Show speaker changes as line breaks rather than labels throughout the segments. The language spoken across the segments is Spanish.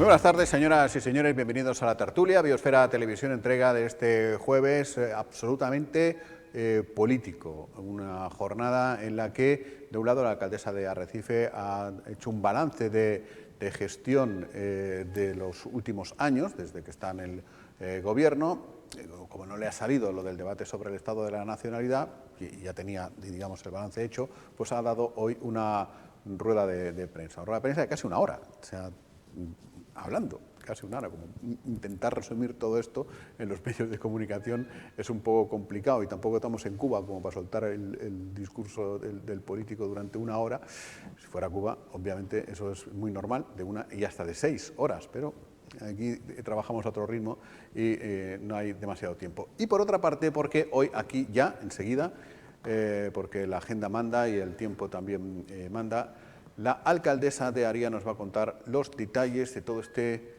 Muy buenas tardes, señoras y señores, bienvenidos a la tertulia. Biosfera Televisión entrega de este jueves absolutamente político. Una jornada en la que, de un lado, la alcaldesa de Arrecife ha hecho un balance de gestión de los últimos años, desde que está en el gobierno. Como no le ha salido lo del debate sobre el estado de la nacionalidad, y ya tenía, digamos, el balance hecho, pues ha dado hoy una rueda de prensa. Una rueda de prensa de casi una hora. O sea, hablando casi una hora, como intentar resumir todo esto en los medios de comunicación es un poco complicado, y tampoco estamos en Cuba como para soltar el discurso del político durante una hora. Si fuera Cuba, obviamente eso es muy normal, de una y hasta de 6 horas, pero aquí trabajamos a otro ritmo y no hay demasiado tiempo. Y por otra parte, porque hoy aquí ya, enseguida, porque la agenda manda y el tiempo también manda, la alcaldesa de Aría nos va a contar los detalles de todo este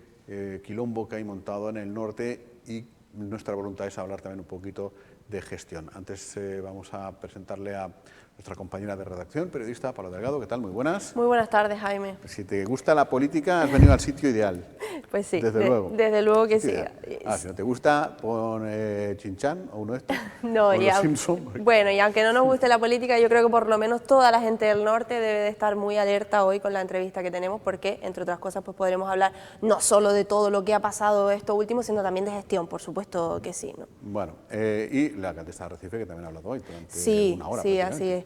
quilombo que hay montado en el norte, y nuestra voluntad es hablar también un poquito de gestión. Antes vamos a presentarle a nuestra compañera de redacción, periodista Paula Delgado. ¿Qué tal? Muy buenas.
Muy buenas tardes, Jaime.
Si te gusta la política, has venido al sitio ideal.
Pues sí,
desde luego.
Desde luego que sí.
Si no te gusta, pon Chin-Chan o uno de estos.
No,
Los Simpson.
Bueno, y aunque no nos guste la política, yo creo que por lo menos toda la gente del norte debe de estar muy alerta hoy con la entrevista que tenemos, porque, entre otras cosas, pues podremos hablar no solo de todo lo que ha pasado esto último, sino también de gestión, por supuesto que sí, ¿no?
Bueno, y la alcaldesa de Arrecife, que también ha hablado hoy durante una hora.
Sí, así es.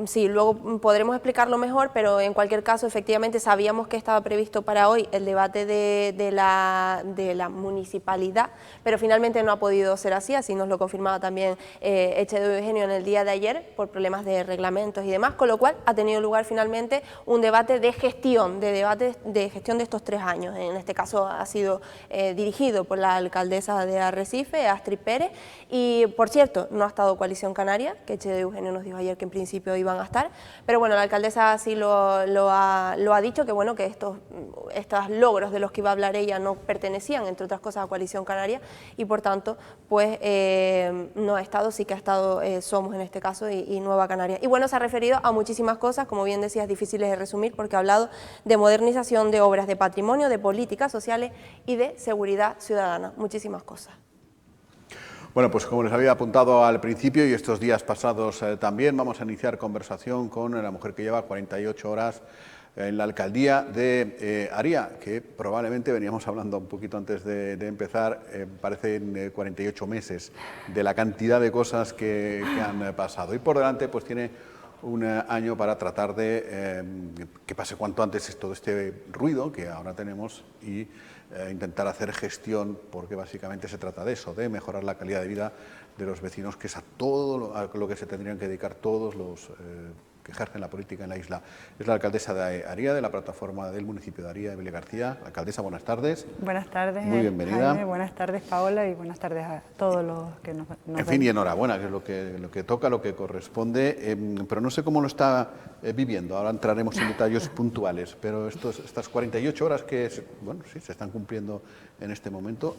Sí, luego podremos explicarlo mejor, pero en cualquier caso, efectivamente, sabíamos que estaba previsto para hoy el debate de la municipalidad, pero finalmente no ha podido ser así nos lo confirmaba también Echede Eugenio en el día de ayer, por problemas de reglamentos y demás, con lo cual ha tenido lugar finalmente un debate de gestión, de estos 3 años. En este caso ha sido dirigido por la alcaldesa de Arrecife, Astrid Pérez, y por cierto, no ha estado Coalición Canaria, que Echede Eugenio nos dijo ayer que en principio iban a estar, pero bueno, la alcaldesa sí lo ha dicho, que bueno, que estos logros de los que iba a hablar ella no pertenecían, entre otras cosas, a Coalición Canaria, y por tanto, pues no ha estado, sí que ha estado Somos en este caso y Nueva Canaria. Y bueno, se ha referido a muchísimas cosas, como bien decías, difíciles de resumir, porque ha hablado de modernización de obras de patrimonio, de políticas sociales y de seguridad ciudadana, muchísimas cosas.
Bueno, pues como les había apuntado al principio, y estos días pasados también, vamos a iniciar conversación con la mujer que lleva 48 horas en la alcaldía de Aría, que probablemente, veníamos hablando un poquito antes de empezar, parecen 48 meses de la cantidad de cosas que han pasado. Y por delante pues tiene un año para tratar de que pase cuanto antes todo este ruido que ahora tenemos y intentar hacer gestión, porque básicamente se trata de eso, de mejorar la calidad de vida de los vecinos, que es a todo lo que se tendrían que dedicar todos los que ejercen la política en la isla. Es la alcaldesa de Aría, de la plataforma del municipio de Aría, Emilia García. Alcaldesa, buenas tardes.
Buenas tardes.
Muy bienvenida.
Jaime, buenas tardes, Paola, y buenas tardes a todos los que nos
En fin, y enhorabuena, que es lo que toca, lo que corresponde, pero no sé cómo lo está viviendo. Ahora entraremos en detalles puntuales, pero estas 48 horas que, bueno, sí, se están cumpliendo en este momento,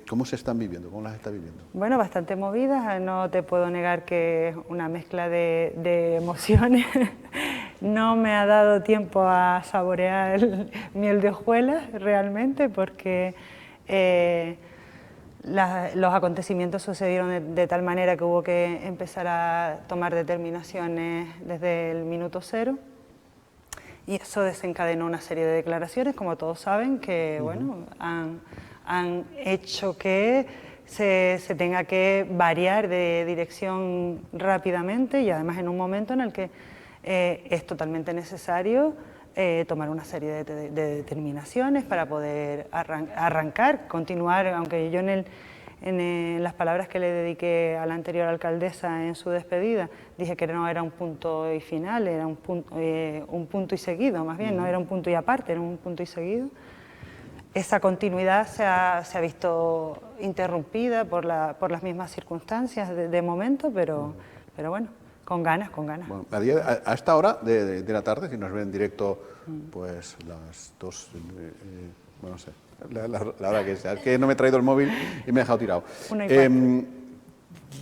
¿cómo se están viviendo? ¿Cómo las está viviendo?
Bueno, bastante movidas, no te puedo negar que es una mezcla de emociones. No me ha dado tiempo a saborear el miel de hojuelas realmente, porque los acontecimientos sucedieron de tal manera que hubo que empezar a tomar determinaciones desde el minuto cero, y eso desencadenó una serie de declaraciones, como todos saben, que bueno, han hecho que se tenga que variar de dirección rápidamente, y además en un momento en el que es totalmente necesario tomar una serie de determinaciones para poder arrancar, continuar, aunque yo en las palabras que le dediqué a la anterior alcaldesa en su despedida, dije que no era un punto y final, era un punto y seguido, más bien, no era un punto y aparte, era un punto y seguido. Esa continuidad se ha visto interrumpida por las mismas circunstancias de momento, pero bueno, con ganas.
Bueno, a esta hora de la tarde, si nos ven en directo, pues las 2, bueno, no sé, la hora que sea, es que no me he traído el móvil y me he dejado tirado.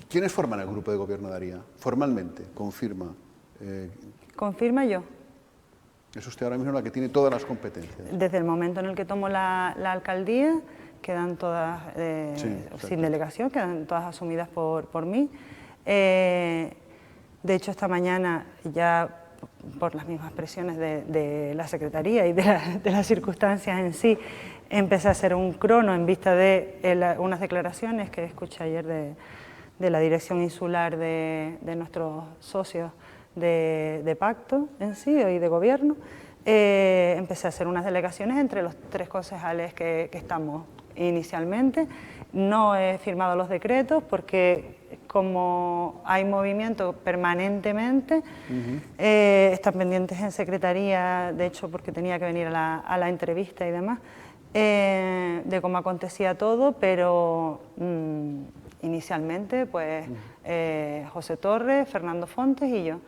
¿Quiénes forman el grupo de gobierno de Aría? Formalmente, confirma.
Confirma yo.
Es usted ahora mismo la que tiene todas las competencias.
Desde el momento en el que tomo la alcaldía, quedan todas, sin delegación, quedan todas asumidas por mí. De hecho, esta mañana ya, por las mismas presiones de la Secretaría y de las circunstancias en sí, empecé a hacer un crono en vista de unas declaraciones que escuché ayer de la Dirección Insular de nuestros socios de pacto en sí y de gobierno. Empecé a hacer unas delegaciones entre los 3 concejales que estamos inicialmente. No he firmado los decretos porque como hay movimiento permanentemente, están pendientes en Secretaría, de hecho porque tenía que venir a la entrevista y demás, de cómo acontecía todo, pero inicialmente pues José Torres, Fernando Fontes y yo.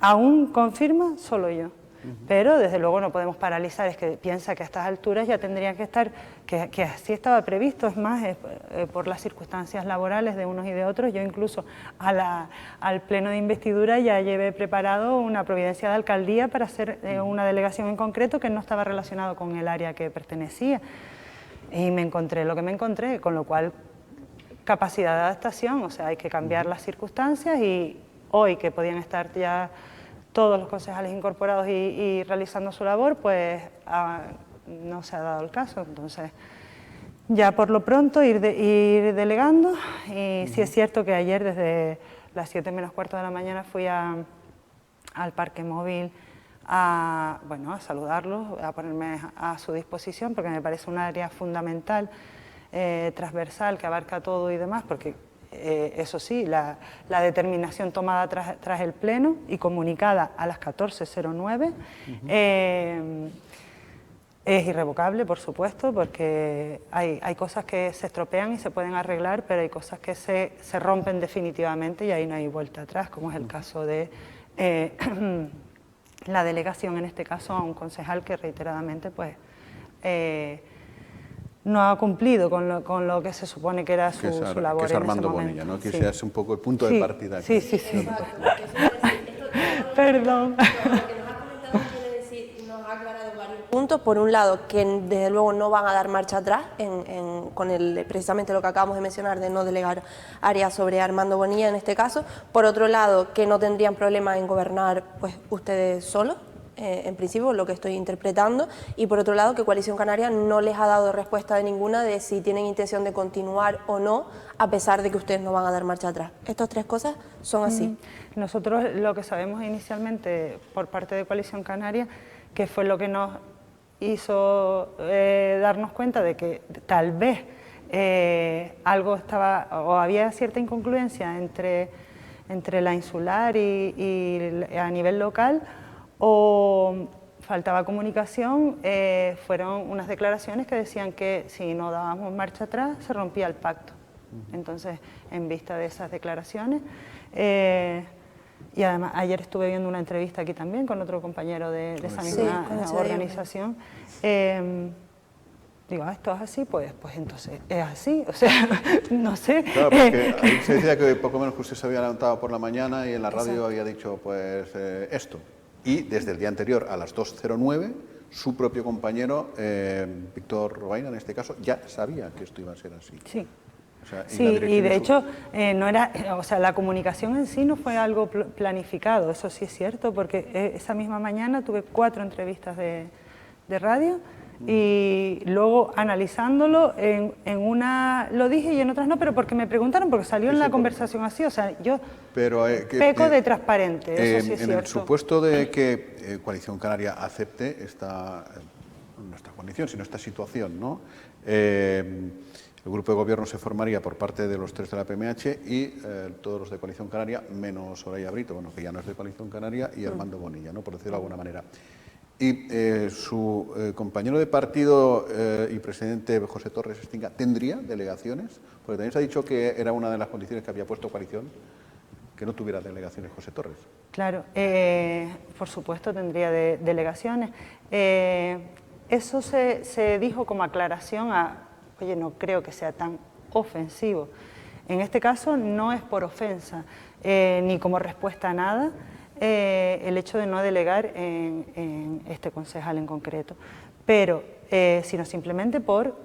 Aún confirma solo yo, pero desde luego no podemos paralizar, es que piensa que a estas alturas ya tendrían que estar, que así estaba previsto, es más, por las circunstancias laborales de unos y de otros, yo incluso al pleno de investidura ya llevé preparado una providencia de alcaldía para hacer una delegación en concreto que no estaba relacionado con el área que pertenecía, y me encontré lo que me encontré, con lo cual capacidad de adaptación, o sea, hay que cambiar las circunstancias y hoy que podían estar ya todos los concejales incorporados y realizando su labor, pues no se ha dado el caso. Entonces, ya por lo pronto ir delegando, y sí es cierto que ayer desde las 7 menos cuarto de la mañana fui al parque móvil a saludarlos, a ponerme a su disposición, porque me parece un área fundamental, transversal, que abarca todo y demás, porque eso sí, la determinación tomada tras el pleno y comunicada a las 14:09 es irrevocable, por supuesto, porque hay cosas que se estropean y se pueden arreglar, pero hay cosas que se rompen definitivamente y ahí no hay vuelta atrás, como es el caso de la delegación, en este caso a un concejal que reiteradamente pues no ha cumplido con lo que se supone que era su labor.
Que es Armando Bonilla, ¿no? Que ese es un poco el punto de partida.
Sí. Perdón.
Nos ha aclarado varios puntos. Por un lado, que desde luego no van a dar marcha atrás con precisamente lo que acabamos de mencionar, de no delegar áreas sobre Armando Bonilla en este caso. Por otro lado, que no tendrían problema en gobernar pues ustedes solos, en principio, lo que estoy interpretando, y por otro lado que Coalición Canaria no les ha dado respuesta de ninguna de si tienen intención de continuar o no, a pesar de que ustedes no van a dar marcha atrás. Estas 3 cosas son así.
Nosotros lo que sabemos inicialmente por parte de Coalición Canaria, que fue lo que nos hizo darnos cuenta de que tal vez algo estaba, o había cierta incongruencia entre la insular y a nivel local, o faltaba comunicación, fueron unas declaraciones que decían que si no dábamos marcha atrás se rompía el pacto. Entonces, en vista de esas declaraciones, y además ayer estuve viendo una entrevista aquí también con otro compañero de esa misma organización, digo, esto es así, pues entonces es así, o sea, no sé.
Claro, porque ahí se decía que poco menos que usted se había levantado por la mañana y en la radio había dicho, pues, esto. Y desde el día anterior, a las 2:09, su propio compañero, Víctor Robaina, en este caso, ya sabía que esto iba a ser así.
Sí.
O sea,
sí, y de hecho, no era, o sea, la comunicación en sí no fue algo planificado, eso sí es cierto, porque esa misma mañana tuve 4 entrevistas de radio, y luego analizándolo, en una lo dije y en otras no, pero porque me preguntaron, porque salió en la conversación así, o sea, yo peco de transparente, eso sí es
en
cierto.
el supuesto de que Coalición Canaria acepte no esta condición, sino esta situación, ¿no? El grupo de gobierno se formaría por parte de los 3 de la PMH y todos los de Coalición Canaria, menos Soraya Brito, bueno, que ya no es de Coalición Canaria, y Armando Bonilla, ¿no? Por decirlo de alguna manera. Y su compañero de partido y presidente José Torres Estinga, ¿tendría delegaciones? Porque también se ha dicho que era una de las condiciones que había puesto Coalición, que no tuviera delegaciones José Torres.
Claro, por supuesto tendría delegaciones. Eso se dijo como aclaración a, oye, no creo que sea tan ofensivo. En este caso no es por ofensa, ni como respuesta a nada. el hecho de no delegar en este concejal en concreto, pero sino simplemente por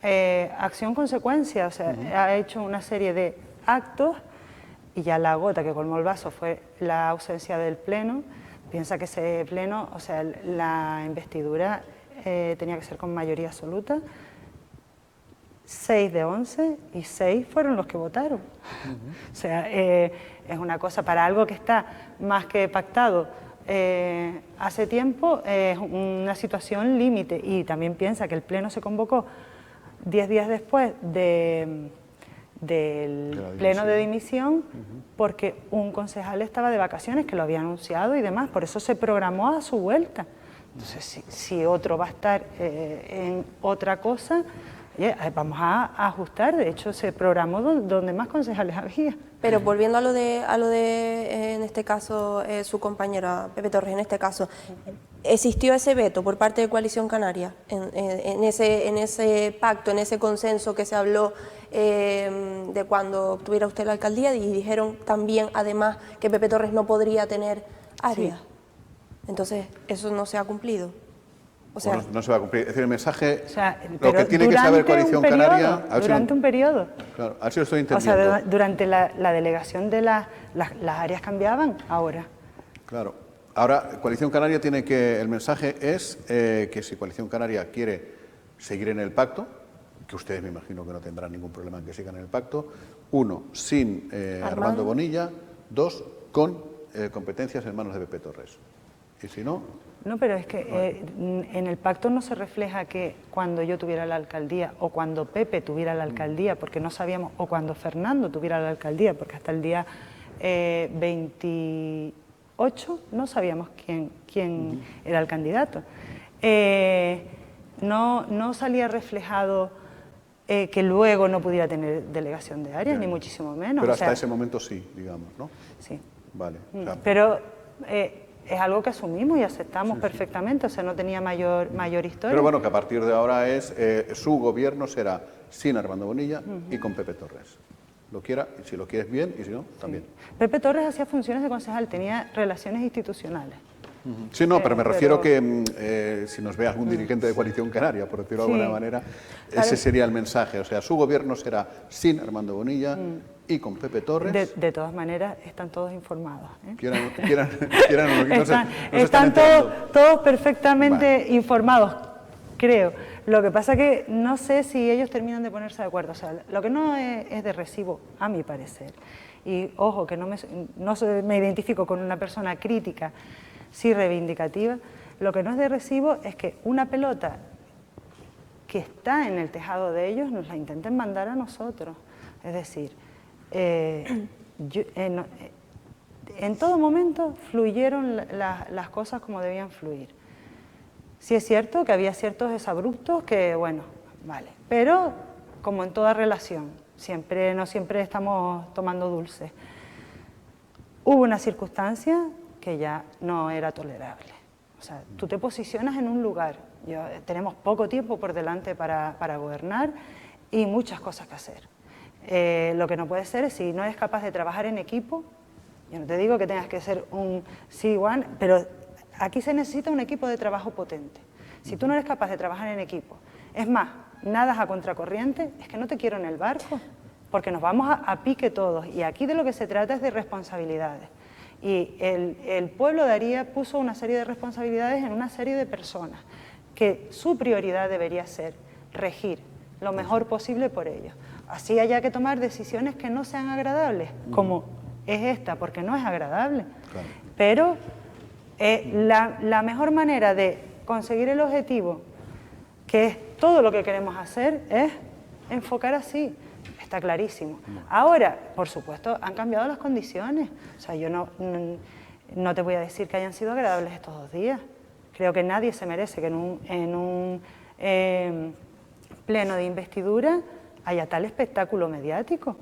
acción-consecuencia, o sea, ha hecho una serie de actos y ya la gota que colmó el vaso fue la ausencia del pleno. Piensa que ese pleno, o sea, la investidura tenía que ser con mayoría absoluta, 6 de 11 y 6 fueron los que votaron. O sea, es una cosa para algo que está más que pactado hace tiempo, es una situación límite. Y también piensa que el pleno se convocó 10 días después del pleno de dimisión porque un concejal estaba de vacaciones, que lo había anunciado y demás, por eso se programó a su vuelta. Entonces, si otro va a estar en otra cosa, vamos a ajustar. De hecho, se programó donde más concejales había.
Pero volviendo a lo de en este caso, su compañera Pepe Torres, en este caso, ¿existió ese veto por parte de Coalición Canaria en ese pacto, en ese consenso que se habló de cuando obtuviera usted la alcaldía, y dijeron también, además, que Pepe Torres no podría tener área? Sí. Entonces, ¿eso no se ha cumplido? O sea,
no se va a cumplir. Es decir, el mensaje,
o sea,
lo que tiene que saber Coalición Canaria...
Durante un periodo.
Claro, a ver si lo estoy entendiendo.
O sea, durante la delegación de las áreas cambiaban, ahora.
Claro. Ahora, Coalición Canaria tiene que... El mensaje es que si Coalición Canaria quiere seguir en el pacto, que ustedes me imagino que no tendrán ningún problema en que sigan en el pacto, 1, sin Armando Bonilla, 2, con competencias en manos de Pepe Torres. Y si no...
No, pero es que en el pacto no se refleja que cuando yo tuviera la alcaldía o cuando Pepe tuviera la alcaldía, porque no sabíamos, o cuando Fernando tuviera la alcaldía, porque hasta el día 28 no sabíamos quién era el candidato. No salía reflejado que luego no pudiera tener delegación de áreas, ni muchísimo menos.
Pero hasta ese momento sí, digamos, ¿no?
Sí.
Vale. O sea,
pero... es algo que asumimos y aceptamos perfectamente, o sea, no tenía mayor historia.
Pero bueno, que a partir de ahora su gobierno será sin Armando Bonilla y con Pepe Torres. Lo quiera, y si lo quieres bien, y si no, también.
Pepe Torres hacía funciones de concejal, tenía relaciones institucionales.
Sí, no, pero me refiero que si nos ve algún dirigente de Coalición Canaria, por decirlo de alguna manera, ese sería el mensaje. O sea, su gobierno será sin Armando Bonilla y con Pepe Torres.
De todas maneras, están todos informados.
Quieran o no,
están todos perfectamente informados, creo. Lo que pasa que no sé si ellos terminan de ponerse de acuerdo. O sea, lo que no es de recibo, a mi parecer. Y ojo, que no me identifico con una persona crítica, sí reivindicativa. Lo que no es de recibo es que una pelota que está en el tejado de ellos nos la intenten mandar a nosotros. Es decir, en todo momento fluyeron las cosas como debían fluir. Sí es cierto que había ciertos desabruptos que, bueno, vale, pero como en toda relación, no siempre estamos tomando dulce. Hubo una circunstancia que ya no era tolerable. O sea, tú te posicionas en un lugar, tenemos poco tiempo por delante para gobernar y muchas cosas que hacer. Lo que no puede ser es, si no eres capaz de trabajar en equipo, yo no te digo que tengas que ser un C1, pero aquí se necesita un equipo de trabajo potente. Si tú no eres capaz de trabajar en equipo, es más, nadas a contracorriente, es que no te quiero en el barco, porque nos vamos a pique todos, y aquí de lo que se trata es de responsabilidades. Y el pueblo de Aría puso una serie de responsabilidades en una serie de personas, que su prioridad debería ser regir lo mejor posible por ellos. Así haya que tomar decisiones que no sean agradables, como es esta, porque no es agradable. Claro. Pero la mejor manera de conseguir el objetivo, que es todo lo que queremos hacer, es enfocar así. Está clarísimo. Ahora, por supuesto, han cambiado las condiciones. O sea, yo no te voy a decir que hayan sido agradables estos 2 días. Creo que nadie se merece que en un pleno de investidura haya tal espectáculo mediático.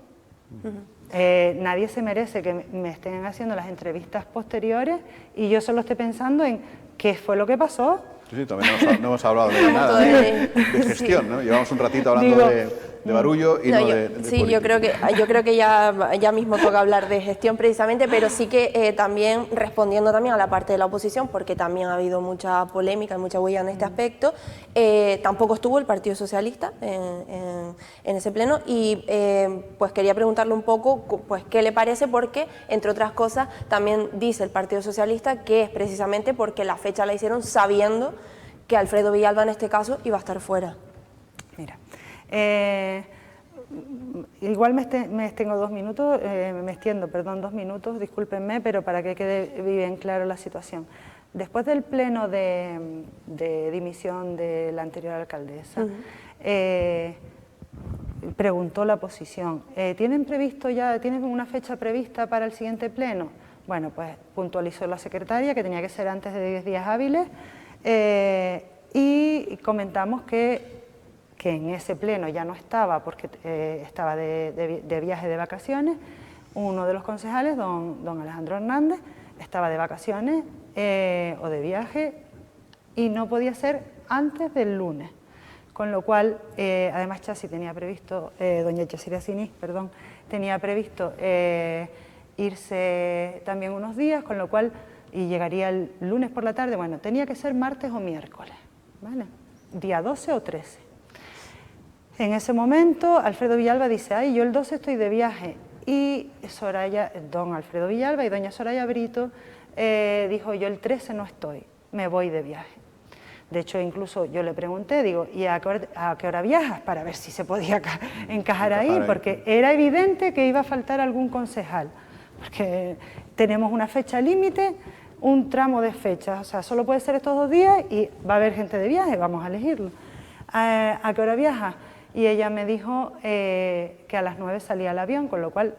Nadie se merece que me estén haciendo las entrevistas posteriores y yo solo esté pensando en qué fue lo que pasó.
Sí, también no hemos hablado de nada de gestión, ¿no? Llevamos un ratito hablando barullo y no de
sí,
política.
yo creo que ya mismo toca hablar de gestión precisamente, pero sí que también respondiendo también a la parte de la oposición, porque también ha habido mucha polémica y mucha huella en este aspecto, tampoco estuvo el Partido Socialista en ese pleno y pues quería preguntarle un poco pues qué le parece, porque entre otras cosas también dice el Partido Socialista que es precisamente porque la fecha la hicieron sabiendo que Alfredo Villalba en este caso iba a estar fuera.
Mira, igual me extiendo 2 minutos, perdón, 2 minutos, discúlpenme, pero para que quede bien claro la situación. Después del pleno de dimisión de la anterior alcaldesa, preguntó la oposición, ¿tienen una fecha prevista para el siguiente pleno? Bueno, pues puntualizó la secretaria que tenía que ser antes de 10 días hábiles y comentamos que en ese pleno ya no estaba porque estaba de viaje de vacaciones. Uno de los concejales, don Alejandro Hernández, estaba de vacaciones o de viaje y no podía ser antes del lunes. Con lo cual, además Chasi tenía previsto, doña Chasira Cini, perdón, tenía previsto irse también unos días, con lo cual, y llegaría el lunes por la tarde, bueno, tenía que ser martes o miércoles, ¿vale? Día 12 o 13. En ese momento, Alfredo Villalba dice, ay, yo el 12 estoy de viaje, y don Alfredo Villalba y doña Soraya Brito dijo, yo el 13 no estoy, me voy de viaje. De hecho, incluso yo le pregunté, digo, ¿y a qué hora viajas? Para ver si se podía encajar ahí, porque era evidente que iba a faltar algún concejal, porque tenemos una fecha límite, un tramo de fechas, o sea, solo puede ser estos 2 días y va a haber gente de viaje, vamos a elegirlo. ¿A qué hora viajas? Y ella me dijo que a las 9 salía el avión, con lo cual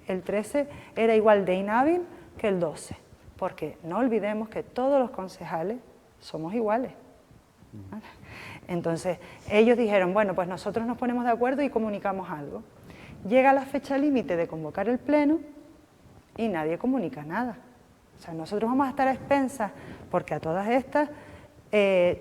el 13 era igual de inhábil que el 12, porque no olvidemos que todos los concejales somos iguales. ¿Vale? Entonces, ellos dijeron, bueno, pues nosotros nos ponemos de acuerdo y comunicamos algo. Llega la fecha límite de convocar el pleno y nadie comunica nada. O sea, nosotros vamos a estar a expensas, porque a todas estas,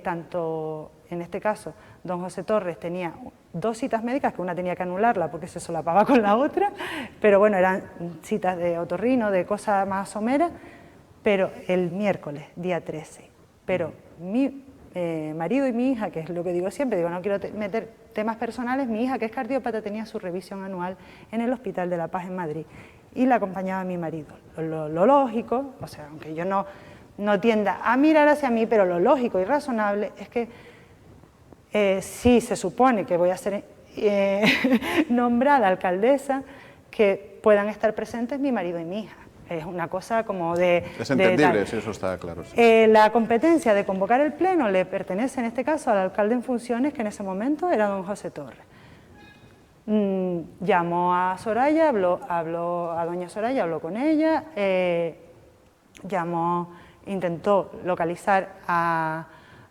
tanto en este caso, don José Torres tenía 2 citas médicas, que una tenía que anularla porque se solapaba con la otra, pero bueno, eran citas de otorrino, de cosas más someras, pero el miércoles, día 13. Pero mi marido y mi hija, que es lo que digo siempre, digo, no quiero meter temas personales, mi hija, que es cardiópata, tenía su revisión anual en el Hospital de la Paz en Madrid y la acompañaba mi marido. Lo lógico, o sea, aunque yo no tienda a mirar hacia mí, pero lo lógico y razonable es que si se supone que voy a ser nombrada alcaldesa, que puedan estar presentes mi marido y mi hija. Es una cosa como de...
Es entendible, sí, eso está claro. Sí.
La competencia de convocar el pleno le pertenece en este caso al alcalde en funciones, que en ese momento era don José Torres. Llamó a Soraya, habló a doña Soraya, habló con ella, intentó localizar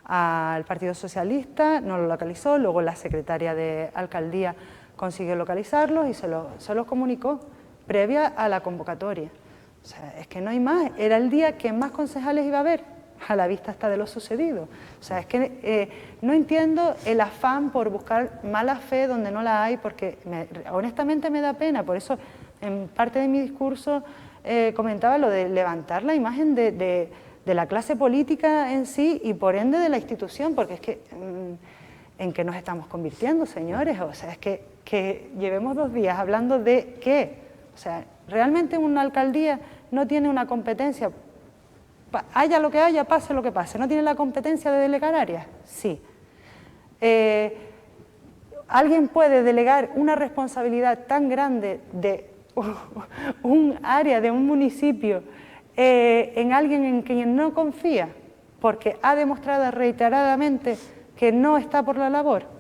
al Partido Socialista, no lo localizó, luego la secretaria de alcaldía consiguió localizarlos y se los comunicó previa a la convocatoria. O sea, es que no hay más, era el día que más concejales iba a haber, a la vista está de lo sucedido. O sea, es que no entiendo el afán por buscar mala fe donde no la hay, porque honestamente me da pena, por eso en parte de mi discurso comentaba lo de levantar la imagen de la clase política en sí y por ende de la institución, porque es que ¿en qué nos estamos convirtiendo, señores? O sea, es que llevemos 2 días hablando de qué. O sea, realmente una alcaldía no tiene una competencia, haya lo que haya, pase lo que pase, ¿no tiene la competencia de delegar áreas? Sí. ¿Alguien puede delegar una responsabilidad tan grande de un área, de un municipio, en alguien en quien no confía, porque ha demostrado reiteradamente que no está por la labor?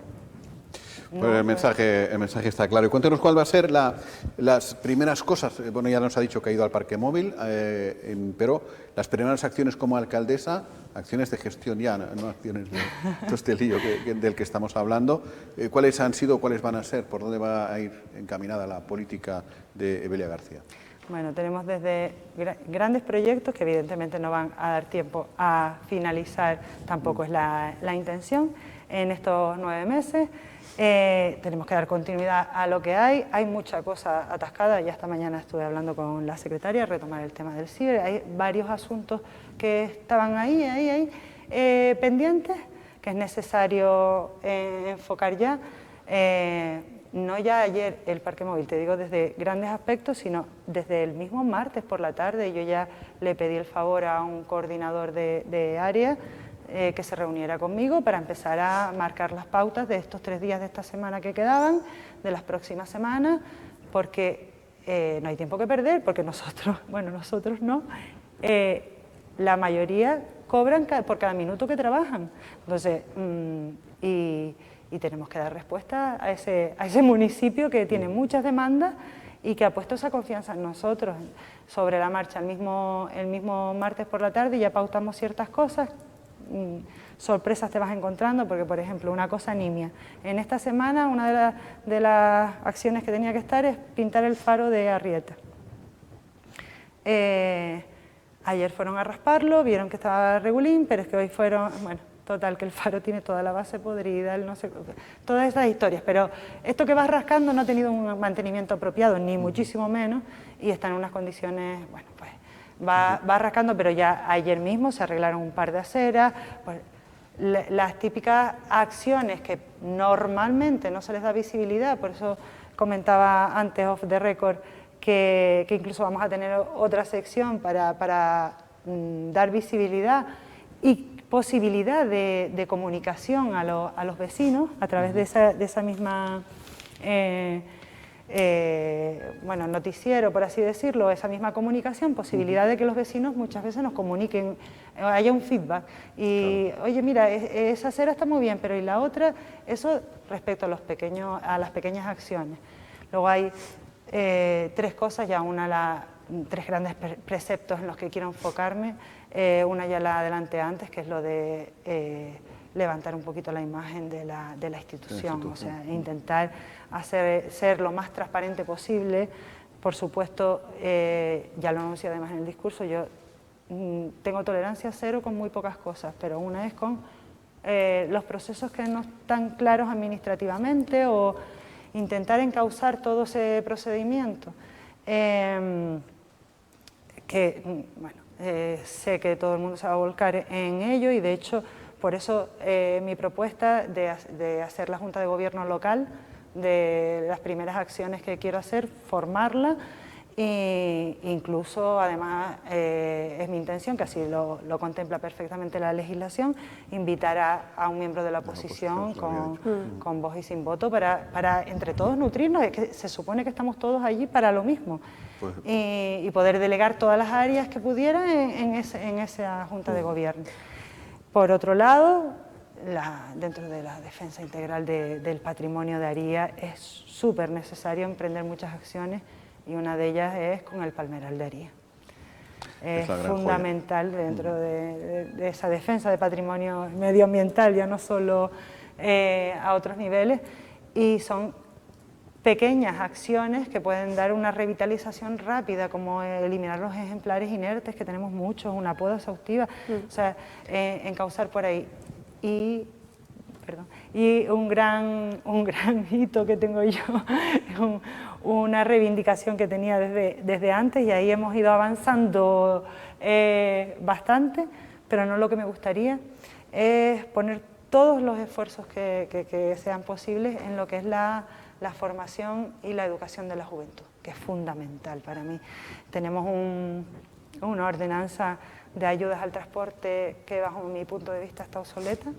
Pues el mensaje está claro. Y cuéntenos cuál va a ser las primeras cosas. Bueno, ya nos ha dicho que ha ido al parque móvil, pero las primeras acciones como alcaldesa, acciones de gestión ya, no acciones de todo este lío del que estamos hablando. ¿Cuáles han sido, cuáles van a ser? ¿Por dónde va a ir encaminada la política de Evelia García?
Bueno, tenemos desde grandes proyectos que evidentemente no van a dar tiempo a finalizar, tampoco es la intención en estos 9 meses. Tenemos que dar continuidad a lo que hay mucha cosa atascada, ya esta mañana estuve hablando con la secretaria, retomar el tema del ciber, hay varios asuntos que estaban ahí, pendientes, que es necesario enfocar ya, no ya ayer el parque móvil, te digo desde grandes aspectos, sino desde el mismo martes por la tarde. Yo ya le pedí el favor a un coordinador de área que se reuniera conmigo para empezar a marcar las pautas de estos 3 días de esta semana que quedaban, de las próximas semanas, porque no hay tiempo que perder, porque nosotros no, la mayoría cobran por cada minuto que trabajan. Entonces, y tenemos que dar respuesta a ese municipio que tiene muchas demandas y que ha puesto esa confianza en nosotros. Sobre la marcha, el mismo martes por la tarde ya pautamos ciertas cosas. Sorpresas te vas encontrando, porque por ejemplo una cosa nimia. En esta semana una de las acciones que tenía que estar es pintar el faro de Arrieta. Ayer fueron a rasparlo, vieron que estaba regulín, pero es que hoy fueron, bueno, total, que el faro tiene toda la base podrida, no sé, todas esas historias, pero esto que vas rascando no ha tenido un mantenimiento apropiado, ni muchísimo menos, y está en unas condiciones, bueno, pues va rascando, pero ya ayer mismo se arreglaron un par de aceras, pues, las típicas acciones que normalmente no se les da visibilidad, por eso comentaba antes off the record que incluso vamos a tener otra sección para dar visibilidad y posibilidad de comunicación a los vecinos a través de esa misma bueno, noticiero, por así decirlo, esa misma comunicación, posibilidad de que los vecinos muchas veces nos comuniquen, haya un feedback y, claro, oye, mira, esa acera está muy bien, pero ¿y la otra? Eso respecto a las pequeñas acciones. Luego hay 3 cosas, ya tres grandes preceptos en los que quiero enfocarme. Una ya la adelanté antes, que es lo de levantar un poquito la imagen de la institución, o sea, intentar ser lo más transparente posible. Por supuesto, ya lo anuncié además en el discurso, yo tengo tolerancia cero con muy pocas cosas, pero una es con los procesos que no están claros administrativamente o intentar encauzar todo ese procedimiento. Sé que todo el mundo se va a volcar en ello y de hecho por eso mi propuesta de hacer la Junta de Gobierno local, de las primeras acciones que quiero hacer, formarla e incluso además es mi intención, que así lo contempla perfectamente la legislación, invitar a un miembro de la oposición con voz y sin voto para entre todos nutrirnos, es que se supone que estamos todos allí para lo mismo. Pues, y poder delegar todas las áreas que pudiera en esa Junta de Gobierno. Por otro lado, dentro de la defensa integral del patrimonio de Aría es súper necesario emprender muchas acciones y una de ellas es con el palmeral de Aría. Es fundamental dentro de esa defensa de patrimonio medioambiental, ya no solo a otros niveles, y son pequeñas acciones que pueden dar una revitalización rápida, como eliminar los ejemplares inertes, que tenemos muchos, una poda exhaustiva, o sea, encauzar por ahí. Y un gran hito que tengo yo, una reivindicación que tenía desde antes, y ahí hemos ido avanzando bastante, pero no lo que me gustaría, es poner todos los esfuerzos que sean posibles en lo que es la formación y la educación de la juventud, que es fundamental para mí. Tenemos una ordenanza de ayudas al transporte que bajo mi punto de vista está obsoleta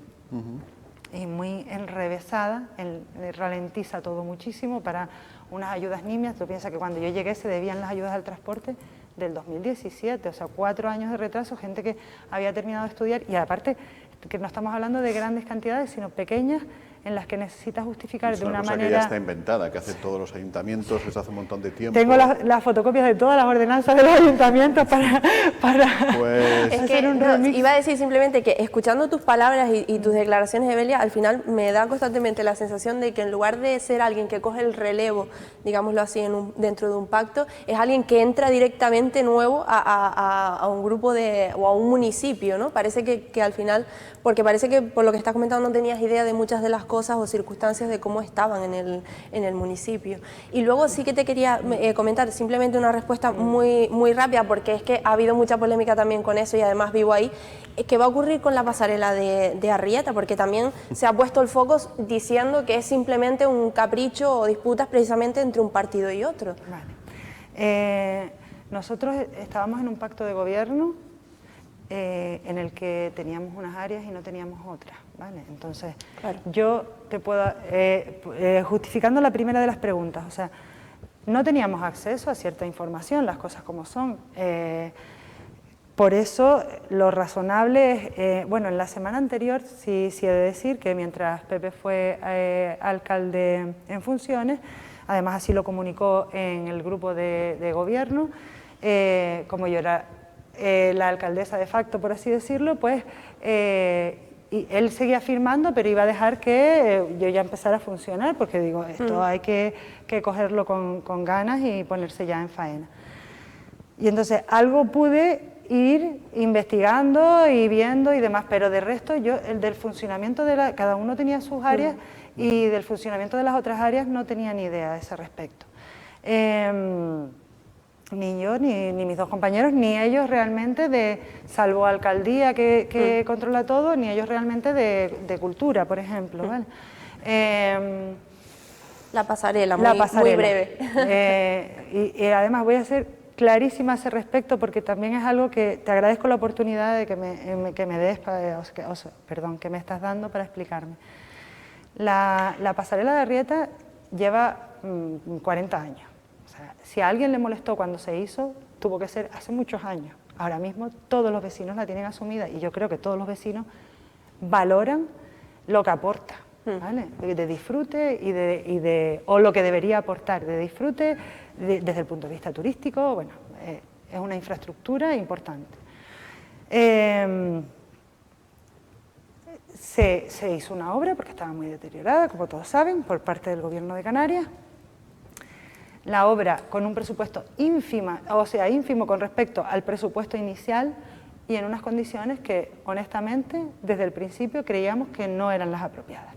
y muy enrevesada, ralentiza todo muchísimo para unas ayudas nimias. Tú piensas que cuando yo llegué se debían las ayudas al transporte del 2017, o sea, 4 años de retraso, gente que había terminado de estudiar y aparte que no estamos hablando de grandes cantidades, sino pequeñas en las que necesitas justificar
Es
de una
cosa
manera...
que ya está inventada, que hacen todos los ayuntamientos desde hace un montón de tiempo.
Tengo las fotocopias de todas las ordenanzas de los ayuntamientos para
Pues...
Es que
hacer un
no,
remix.
iba a decir simplemente que escuchando tus palabras y tus declaraciones, Evelia, al final me da constantemente la sensación de que en lugar de ser alguien que coge el relevo, digámoslo así, dentro de un pacto, es alguien que entra directamente nuevo a un grupo o a un municipio, ¿no? Parece que al final, porque parece que por lo que estás comentando no tenías idea de muchas de las cosas o circunstancias de cómo estaban en el municipio. Y luego sí que te quería comentar simplemente una respuesta muy rápida, porque es que ha habido mucha polémica también con eso y además vivo ahí. ¿Qué va a ocurrir con la pasarela de Arrieta? Porque también se ha puesto el foco diciendo que es simplemente un capricho o disputas precisamente entre un partido y otro.
Vale. Nosotros estábamos en un pacto de gobierno en el que teníamos unas áreas y no teníamos otras, ¿vale? Entonces,
claro,
yo te puedo, justificando la primera de las preguntas, o sea, no teníamos acceso a cierta información, las cosas como son. Por eso, lo razonable es, bueno, en la semana anterior sí he de decir que mientras Pepe fue alcalde en funciones, además así lo comunicó en el grupo de gobierno, como yo era la alcaldesa de facto, por así decirlo, pues y él seguía firmando, pero iba a dejar que yo ya empezara a funcionar, porque digo, esto hay que cogerlo con ganas y ponerse ya en faena. Y entonces algo pude ir investigando y viendo y demás, pero de resto yo, el del funcionamiento cada uno tenía sus áreas y del funcionamiento de las otras áreas no tenía ni idea a ese respecto. Ni yo, ni mis dos compañeros, ni ellos realmente salvo alcaldía que controla todo, ni ellos realmente de cultura, por ejemplo, ¿vale?
La pasarela, muy breve.
Y además voy a ser clarísima a ese respecto, porque también es algo que te agradezco la oportunidad de que me des, perdón, que me estás dando para explicarme. La pasarela de Arrieta lleva 40 años. O sea, si a alguien le molestó cuando se hizo, tuvo que ser hace muchos años. Ahora mismo todos los vecinos la tienen asumida y yo creo que todos los vecinos valoran lo que aporta, ¿vale? De disfrute o lo que debería aportar, de disfrute desde el punto de vista turístico. Bueno, es una infraestructura importante. Se hizo una obra, porque estaba muy deteriorada, como todos saben, por parte del Gobierno de Canarias. La obra con un presupuesto ínfimo con respecto al presupuesto inicial y en unas condiciones que, honestamente, desde el principio creíamos que no eran las apropiadas.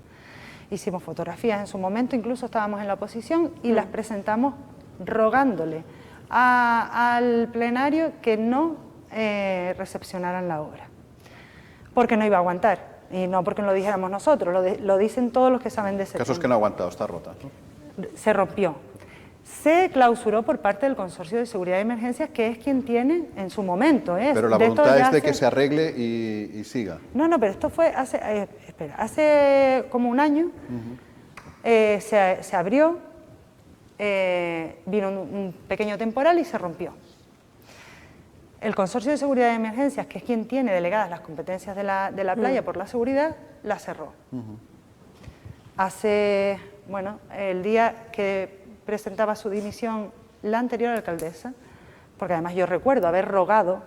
Hicimos fotografías en su momento, incluso estábamos en la oposición y las presentamos rogándole al plenario que no recepcionaran la obra, porque no iba a aguantar, y no porque lo dijéramos nosotros, lo dicen todos los que saben de ese tema.
Casos que no ha aguantado, está rota, ¿no?
Se rompió. Se clausuró por parte del Consorcio de Seguridad y Emergencias, que es quien tiene en su momento.
Pero la voluntad es de que se arregle y siga.
No, pero esto fue hace como un año, se abrió, vino un pequeño temporal y se rompió. El Consorcio de Seguridad y Emergencias, que es quien tiene delegadas las competencias de la playa por la seguridad, la cerró. El día que presentaba su dimisión la anterior alcaldesa, porque además yo recuerdo haber rogado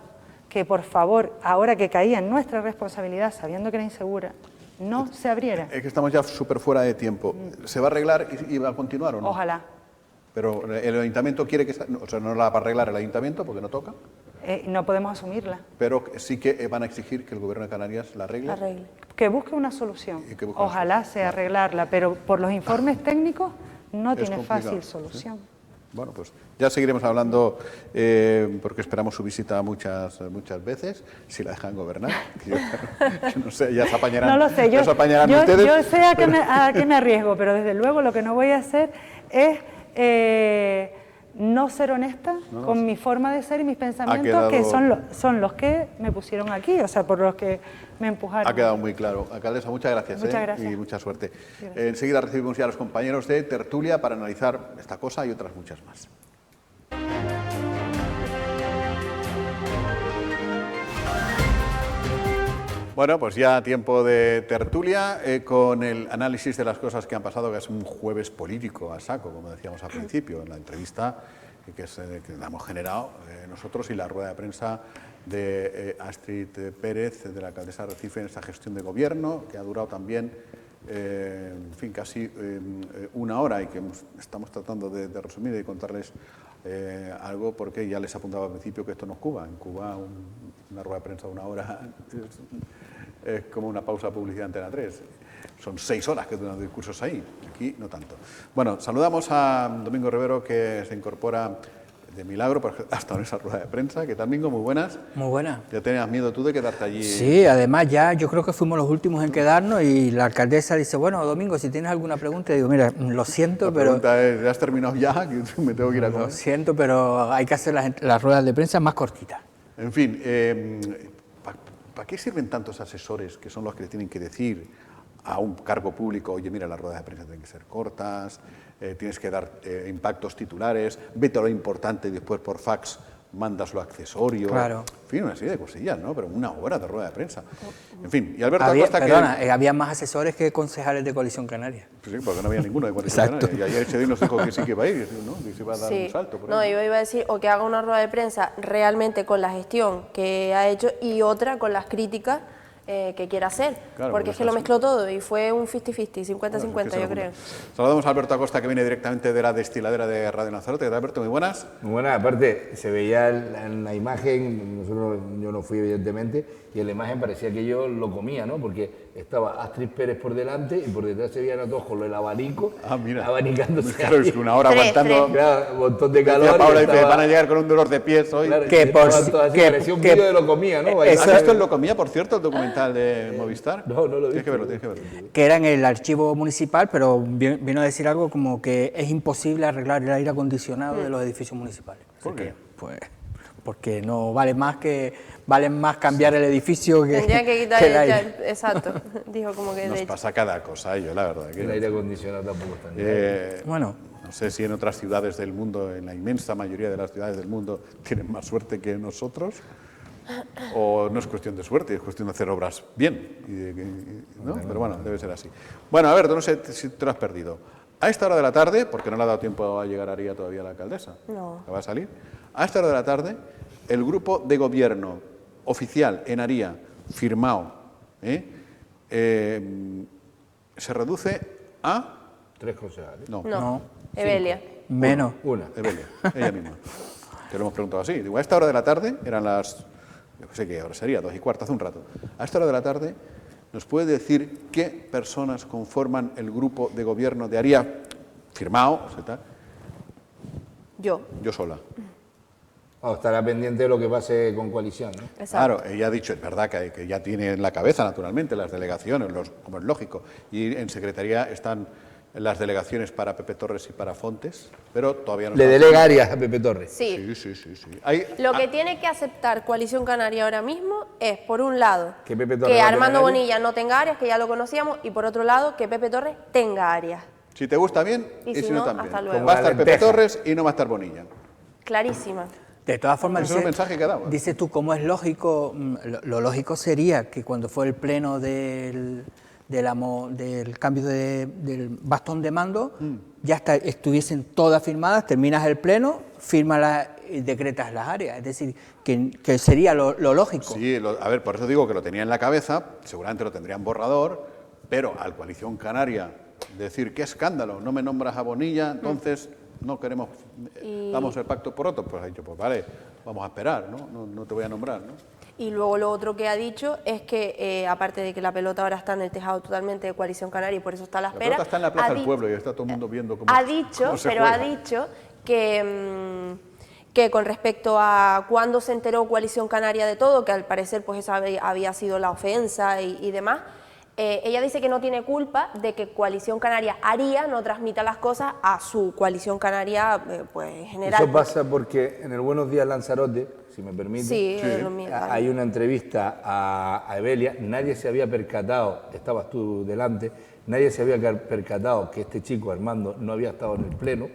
que por favor, ahora que caía en nuestra responsabilidad, sabiendo que era insegura, no se abriera.
Es que estamos ya súper fuera de tiempo. ¿Se va a arreglar y va a continuar o no?
Ojalá.
Pero el ayuntamiento quiere que... O sea, no la va a arreglar el ayuntamiento porque no toca.
No podemos asumirla.
Pero sí que van a exigir que el Gobierno de Canarias la arregle.
Que busque una solución. Ojalá sea arreglarla, pero por los informes técnicos no tiene fácil solución.
¿Sí? Bueno, pues ya seguiremos hablando, porque esperamos su visita muchas veces, si la dejan gobernar. Yo no sé, ya se apañarán.
No lo sé, yo
ustedes.
Yo sé a qué me arriesgo, pero desde luego lo que no voy a hacer es no ser honesta con mi forma de ser y mis pensamientos, que son los que me pusieron aquí, o sea, por los que me empujaron.
Ha quedado muy claro. Alcaldesa, muchas gracias.
Muchas gracias.
Y mucha suerte. Enseguida recibimos ya a los compañeros de tertulia para analizar esta cosa y otras muchas más. Bueno, pues ya tiempo de tertulia con el análisis de las cosas que han pasado, que es un jueves político a saco, como decíamos al principio, en la entrevista que la hemos generado nosotros y la rueda de prensa de Astrid Pérez, de la alcaldesa de Recife, en esta gestión de gobierno, que ha durado también, en fin, casi una hora y que estamos tratando de resumir y de contarles algo, porque ya les apuntaba al principio que esto no es Cuba. En Cuba una rueda de prensa de una hora es como una pausa de publicidad en Antena 3. Son 6 horas que duran los discursos ahí, aquí no tanto. Bueno, saludamos a Domingo Rivero, que se incorpora de milagro, porque hasta en esa rueda de prensa. ¿Qué tal, Domingo? Muy buenas.
Muy buenas.
¿Ya tenías miedo tú de quedarte allí?
Sí, además ya yo creo que fuimos los últimos en quedarnos y la alcaldesa dice, bueno, Domingo, si tienes alguna pregunta, digo, mira, lo siento,
La
pero...
pregunta es, ¿ya has terminado ya? Que me tengo que ir a comer.
Lo siento, pero hay que hacer las ruedas de prensa más cortitas.
En fin, ¿para qué sirven tantos asesores que son los que le tienen que decir a un cargo público, oye, mira, las ruedas de prensa tienen que ser cortas, tienes que dar impactos titulares, vete a lo importante y después por fax mandas lo accesorio?
Claro.
En fin, una serie de cosillas, ¿no? Pero una hora de rueda de prensa. En fin, y Alberto
Había,
Acosta
perdona, había más asesores que concejales de Coalición Canaria.
Pues sí, porque no había ninguno de Coalición
Exacto.
Canaria. Y ayer ese día nos dijo que sí que iba a ir, ¿no? Que se iba a dar un salto. Por
no,
ahí.
yo iba a decir o que haga una rueda de prensa realmente con la gestión que ha hecho y otra con las críticas que quiera hacer,
Claro,
porque es que lo
así.
mezcló todo y fue un 50-50, 50-50 yo creo.
Saludamos a Alberto Acosta, que viene directamente de la destiladera de Radio Lanzarote. ¿Qué tal, Alberto? Muy buenas.
Muy buena, aparte se veía en la imagen, yo no fui evidentemente, y en la imagen parecía que yo lo comía, ¿no? Porque estaba Astrid Pérez por delante y por detrás se veían a todos con el abanico,
Mira.
abanicándose.
Claro, es que una hora
Tres,
aguantando.
Claro, un montón de
Decía
calor.
Paula,
y
dice,
estaba-
van a llegar con un dolor de pies hoy.
claro,
Que
y
por
estaban
si-
todos así,
que-
parecía un
que-
vídeo de lo comía, ¿no?
¿Has
Bailando.
visto el Lo Comía, por cierto, el documental de Movistar?
No, no lo he
Tienes que
visto.
verlo, tienes que verlo.
Que era en el archivo municipal, pero vino a decir algo como que es imposible arreglar el aire acondicionado de los edificios municipales.
¿Por
Así
qué?
que, pues, porque no vale más cambiar el edificio que,
Tendría que quitar
que el aire.
exacto, dijo como que
Nos
de
pasa cada cosa a ello, la verdad.
El aire acondicionado tampoco está bien.
Bueno,
No sé si en otras ciudades del mundo, en la inmensa mayoría de las ciudades del mundo, tienen más suerte que nosotros, o no es cuestión de suerte, es cuestión de hacer obras bien, ¿no? Pero bueno, debe ser así. Bueno, a ver, no sé si te lo has perdido. A esta hora de la tarde, porque no le ha dado tiempo a llegar a Aría todavía la alcaldesa,
No.
que va a salir, a esta hora de la tarde, el grupo de gobierno oficial en Aría, firmado, se reduce a...
3 concejales.
No,
No, Evelia.
menos.
Una.
Evelia, ella misma. Te lo hemos preguntado así. Digo, a esta hora de la tarde, eran las, yo no sé qué hora sería, 2:15, hace un rato. A esta hora de la tarde, ¿nos puede decir qué personas conforman el grupo de gobierno de Aría, firmado, o sea, tal?
Yo.
Yo sola.
Estará pendiente de lo que pase con coalición, ¿no?
Exacto.
Claro, ella ha dicho, es verdad que ya tiene en la cabeza, naturalmente, las delegaciones, como es lógico, y en secretaría están las delegaciones para Pepe Torres y para Fontes, pero todavía no
Le
están-
delega Arias a Pepe Torres.
Sí.
Sí. Hay-
Lo que tiene que aceptar Coalición Canaria ahora mismo es, por un lado,
Que Pepe Torres
que
va a
Armando
tener áreas.
Bonilla no tenga áreas, que ya lo conocíamos, y por otro lado, que Pepe Torres tenga áreas.
Si te gusta bien,
Y
y
si
si no,
no,
también.
hasta luego.
Va a estar
Como la
Pepe
lenteja.
Torres y no va a estar Bonilla.
Clarísima.
De todas formas,
Ese es el mensaje que daba.
dices tú, ¿cómo es lógico? Lo lógico sería que cuando fue el pleno del cambio del bastón de mando, ya estuviesen todas firmadas, terminas el pleno, firmas y decretas las áreas. Es decir, que sería lo lógico.
Sí, a ver, por eso digo que lo tenía en la cabeza, seguramente lo tendría en borrador, pero al Coalición Canaria decir, qué escándalo, no me nombras a Bonilla, entonces no queremos, damos el pacto por otro, pues ha dicho, pues vale, vamos a esperar, no te voy a nombrar, ¿no?
Y luego lo otro que ha dicho es que, aparte de que la pelota ahora está en el tejado totalmente de Coalición Canaria y por eso está a la
La
espera...
pelota está en la Plaza
ha
del
di-
Pueblo y está todo el mundo viendo cómo,
Ha dicho,
cómo se
pero ha
juega.
dicho que con respecto a cuándo se enteró Coalición Canaria de todo, que al parecer pues esa había sido la ofensa y demás, ella dice que no tiene culpa de que Coalición Canaria Aría no transmita las cosas a su Coalición Canaria pues en general.
Eso pasa porque en el Buenos Días Lanzarote, si me permite,
Sí, lo mío, vale.
hay una entrevista a Evelia, nadie se había percatado, estabas tú delante, nadie se había percatado que este chico Armando no había estado en el pleno,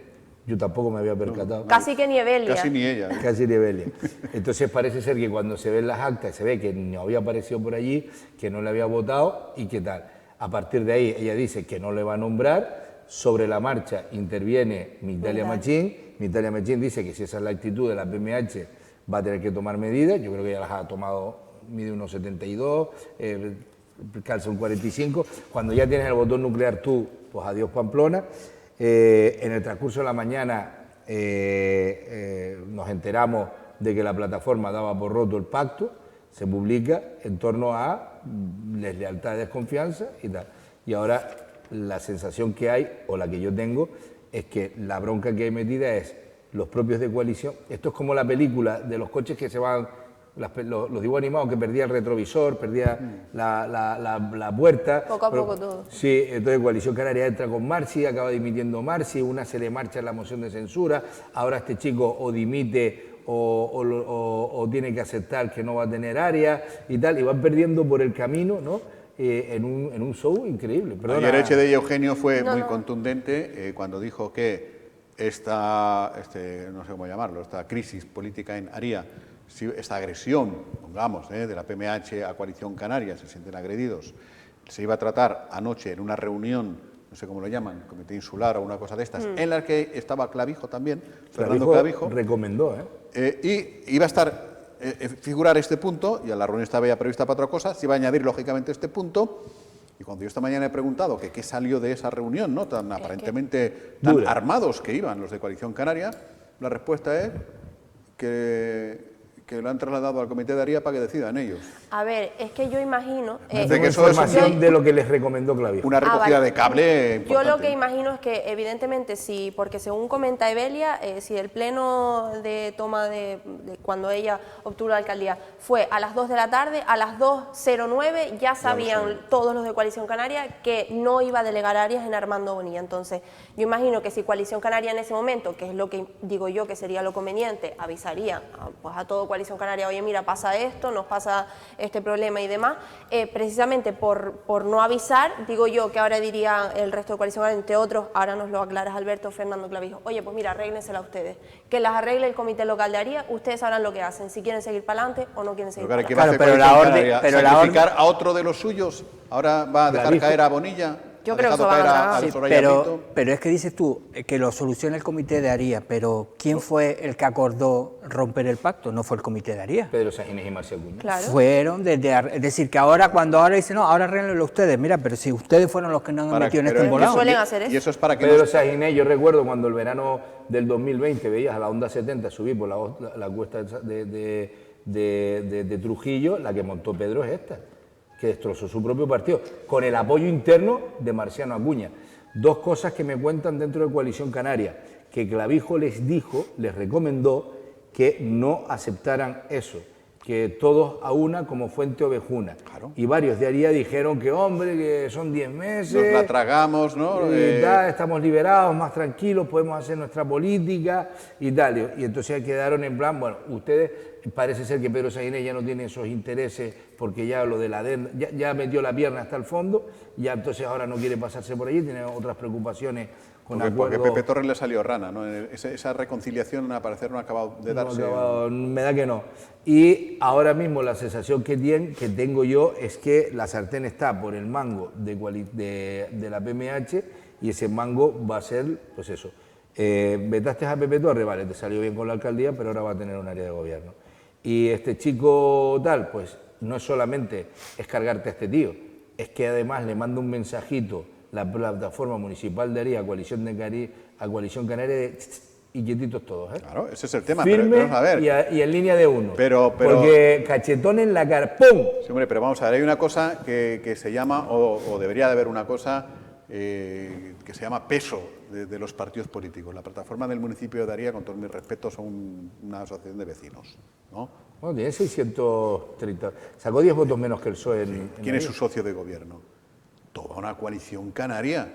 yo tampoco me había percatado.
Casi que ni Evelia.
Casi ni ella.
Casi rebelde. Entonces parece ser que cuando se ven las actas se ve que no había aparecido por allí, que no le había votado y qué tal. A partir de ahí ella dice que no le va a nombrar, sobre la marcha interviene Migdalia Machín dice que si esa es la actitud de la PMH va a tener que tomar medidas, yo creo que ya las ha tomado, mide unos 72, calza un 45, cuando ya tienes el botón nuclear tú, pues adiós Pamplona. En el transcurso de la mañana nos enteramos de que la plataforma daba por roto el pacto, se publica en torno a deslealtad y desconfianza y tal. Y ahora la sensación que hay, o la que yo tengo, es que la bronca que hay metida es los propios de coalición. Esto es como la película de los coches que se van, los dibujos animados que perdía el retrovisor, perdía la puerta.
Poco a poco todo.
Sí, entonces Coalición Canaria entra con Marci, acaba dimitiendo Marci, una se le marcha la moción de censura, ahora este chico o dimite o tiene que aceptar que no va a tener área y tal, y van perdiendo por el camino, ¿no? En un show increíble. Perdona.
Ayer Eche de Eugenio fue muy contundente cuando dijo que no sé cómo llamarlo, esta crisis política en Aria, esta agresión, pongamos, de la PMH a Coalición Canaria, se sienten agredidos, se iba a tratar anoche en una reunión, no sé cómo lo llaman, comité insular o una cosa de estas, en la que estaba Clavijo también, Fernando Clavijo.
Recomendó,
y iba a figurar este punto, y la reunión estaba ya prevista para otra cosa, se iba a añadir lógicamente este punto, y cuando yo esta mañana he preguntado que qué salió de esa reunión, ¿no? Tan aparentemente tan armados que iban los de Coalición Canaria, la respuesta es que lo han trasladado al comité de Aria para que decidan ellos.
A ver, es que yo imagino...
Tengo información de lo que les recomendó Clavijo.
Una recogida de cable importante.
Yo lo que imagino es que evidentemente sí, porque según comenta Evelia, si el pleno de toma de cuando ella obtuvo la alcaldía fue a las 2 de la tarde, a las 2:09 ya sabían todos los de Coalición Canaria que no iba a delegar Arias en Armando Bonilla. Entonces, yo imagino que si Coalición Canaria en ese momento, que es lo que digo yo que sería lo conveniente, avisaría pues a todo Coalición Canaria, oye mira, pasa esto, nos pasa este problema y demás, precisamente por no avisar, digo yo que ahora diría el resto de Coalición Canaria, entre otros, ahora nos lo aclaras Alberto, Fernando Clavijo, oye pues mira, arréglensela ustedes, que las arregle el comité local de Aria, ustedes sabrán lo que hacen, si quieren seguir para adelante o no quieren seguir para adelante.
Claro, pero la orden,
sacrificar a otro de los suyos, ahora va a dejar caer a Bonilla.
Yo creo que se van a tragar.
Sí,
pero es que dices tú que lo soluciona el comité de Aria, pero ¿quién fue el que acordó romper el pacto? No fue el comité de Aria.
Pedro Sagines y Marcia Acuña.
Claro.
Fueron es decir, que ahora dicen, no, ahora arréglenlo ustedes, mira, pero si ustedes fueron los que nos han metido en este embolado.
Suelen hacer eso.
Y eso es para que
Pedro Sagines, yo recuerdo cuando el verano del 2020 veías a la Onda 70 subir por la cuesta de Trujillo, la que montó Pedro es esta, que destrozó su propio partido, con el apoyo interno de Marciano Acuña. Dos cosas que me cuentan dentro de Coalición Canaria, que Clavijo les recomendó que no aceptaran eso, que todos a una como fuente ovejuna.
Claro.
Y varios de Aria dijeron que, hombre, que son 10 meses...
nos la tragamos, ¿no?
Y tal, estamos liberados, más tranquilos, podemos hacer nuestra política y tal. Y entonces quedaron en plan, bueno, ustedes... Parece ser que Pedro Sagines ya no tiene esos intereses porque ya lo de la ADEN, ya metió la pierna hasta el fondo, ya entonces ahora no quiere pasarse por allí, tiene otras preocupaciones con
porque Pepe Torres le salió rana, ¿no? Esa reconciliación al parecer no ha acabado de darse.
Me da que no. Y ahora mismo la sensación que tengo yo es que la sartén está por el mango de la PMH y ese mango va a ser, pues eso, vetaste a Pepe Torres, vale, te salió bien con la alcaldía, pero ahora va a tener un área de gobierno. Y este chico tal, pues no es solamente es cargarte a este tío, es que además le manda un mensajito la plataforma municipal de Aria a Coalición Canaria y quietitos todos, ¿eh?
Claro, ese es el tema.
Firme
pero vamos a ver.
Y en línea de uno.
Pero
porque cachetón en la cara, ¡pum!
Sí, hombre, pero vamos a ver, hay una cosa que se llama, o debería de haber una cosa que se llama peso de los partidos políticos. La plataforma del municipio de Aria, con todos mis respetos, son una asociación de vecinos, ¿no?
Bueno, tiene 630, sacó 10 votos menos que el PSOE.
¿Quién es su socio de gobierno? Toda una coalición canaria,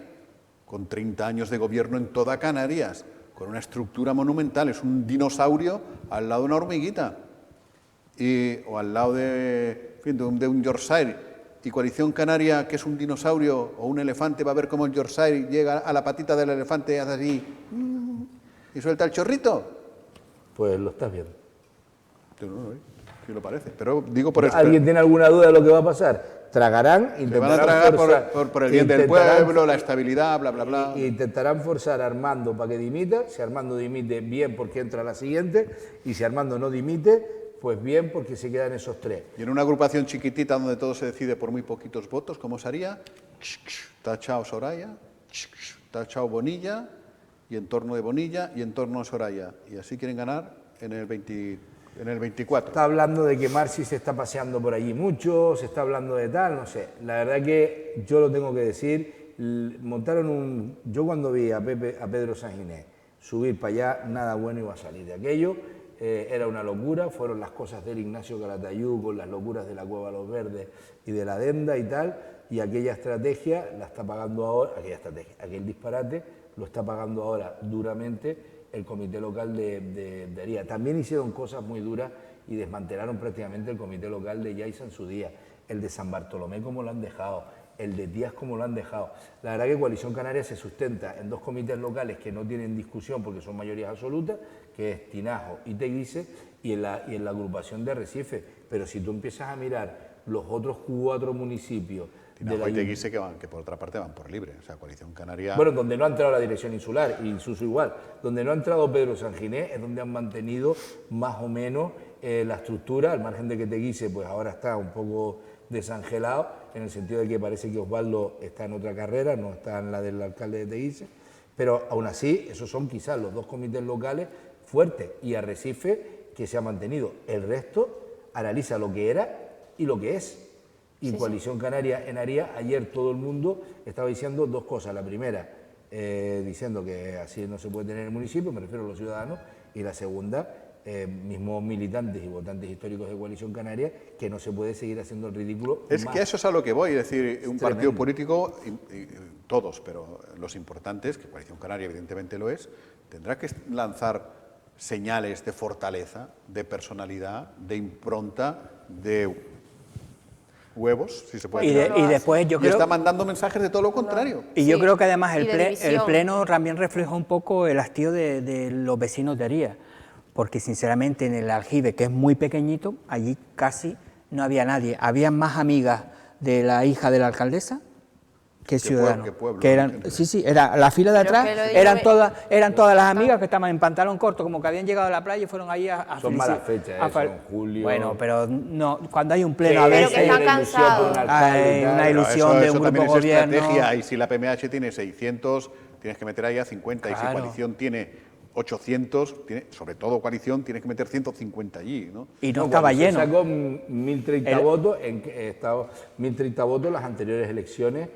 con 30 años de gobierno en toda Canarias, con una estructura monumental, es un dinosaurio al lado de una hormiguita, o al lado de un Yorkshire. Y Coalición Canaria, que es un dinosaurio o un elefante, va a ver cómo el Yorkshire llega a la patita del elefante y hace así. y suelta el chorrito.
Pues lo estás viendo.
Yo no, sí lo parece, pero digo por esto.
¿Alguien tiene alguna duda de lo que va a pasar? Tragarán,
Se van a
intentarán
tragar
forzar,
por el bien del
intentarán-
pueblo, la estabilidad, bla, bla, bla.
Intentarán forzar a Armando para que dimita. Si Armando dimite, bien, porque entra a la siguiente. Y si Armando no dimite, pues bien, porque se quedan esos tres.
Y en una agrupación chiquitita donde todo se decide por muy poquitos votos, ¿cómo sería? Tachao Soraya, tachao Bonilla, y en torno de Bonilla, y en torno a Soraya. Y así quieren ganar en el 24.
Está hablando de que Marci se está paseando por allí mucho, se está hablando de tal, no sé. La verdad que yo lo tengo que decir, montaron un... Yo cuando vi a Pedro Sanginés subir para allá, nada bueno iba a salir de aquello. Era una locura, fueron las cosas del Ignacio Calatayud con las locuras de la Cueva de los Verdes y de la Denda y tal, y aquella estrategia la está pagando ahora, aquel disparate lo está pagando ahora duramente el comité local de Aría. También hicieron cosas muy duras y desmantelaron prácticamente el comité local de Yaiza en su día, el de San Bartolomé como lo han dejado, el de Tías como lo han dejado. La verdad que Coalición Canaria se sustenta en dos comités locales que no tienen discusión porque son mayorías absolutas, que es Tinajo y Teguise, y en la agrupación de Arrecife. Pero si tú empiezas a mirar los otros 4 municipios...
Tinajo y Teguise que por otra parte van por libre, o sea, Coalición Canaria...
Bueno, donde no ha entrado la dirección insular, y Suso igual, donde no ha entrado Pedro Sanginés es donde han mantenido más o menos la estructura, al margen de que Teguise pues ahora está un poco desangelado, en el sentido de que parece que Osvaldo está en otra carrera, no está en la del alcalde de Teguise, pero aún así, esos son quizás los 2 comités locales fuertes, y Arrecife que se ha mantenido. El resto analiza lo que era y lo que es. Y sí, Coalición Canaria en Aría, ayer todo el mundo estaba diciendo 2 cosas. La primera, diciendo que así no se puede tener en el municipio, me refiero a los ciudadanos, y la segunda, mismos militantes y votantes históricos de Coalición Canaria, que no se puede seguir haciendo el ridículo.
Es que eso es a lo que voy, es decir, un partido
tremendo.
político, todos, pero los importantes, que Coalición Canaria evidentemente lo es, tendrá que lanzar señales de fortaleza, de personalidad, de impronta, de huevos, si se puede decir.
Y después yo creo...
está mandando mensajes de todo lo contrario.
Y yo
Sí,
creo que además
y
el
de división.
Pleno también refleja un poco el hastío de los vecinos de Aría, porque sinceramente en el aljibe, que es muy pequeñito, allí casi no había nadie. Había más amigas de la hija de la alcaldesa que ciudadanos.
qué pueblo,
que eran,
gente.
sí, era la fila de
Pero
atrás,
que lo digo
eran todas las amigas que estaban en pantalón corto, como que habían llegado a la playa y fueron allí a
Son malas fechas, son julio.
Bueno, pero no, cuando hay un pleno
Sí,
a
pero
veces...
que están cansados.
Hay una
Pero
ilusión de un
también
grupo
es
gobierno.
estrategia, y si la PMH tiene 600, tienes que meter ahí a 50, y si
Claro.
Coalición tiene 800, sobre todo Coalición, tienes que meter 150 allí, ¿no?
Y no
No,
estaba
cuando se
lleno.
sacó 1.030 votos, 1.030 votos las anteriores elecciones,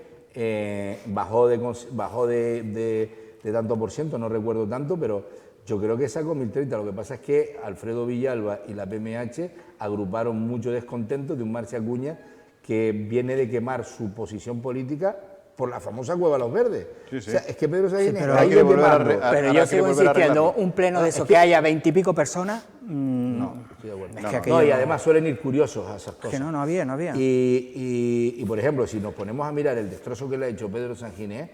bajó de tanto por ciento, no recuerdo tanto, pero yo creo que sacó 1.030. Lo que pasa es que Alfredo Villalba y la PMH agruparon mucho descontento de un Marci Acuña que viene de quemar su posición política por la famosa Cueva de los Verdes.
Sí, sí.
O sea, es que Pedro Sánchez
pero
ha
hay
ido
que volver a
quemando.
re-
Pero
ahora
yo
quiere
sigo
volver a
insistiendo,
arreglarlo.
un pleno de
es
eso,
que-
que haya 20 y pico personas,
No, estoy de acuerdo.
es
No,
que
no.
aquello
No, y además suelen ir curiosos a esas cosas.
que no había.
Y, por ejemplo, si nos ponemos a mirar el destrozo que le ha hecho Pedro Sanginés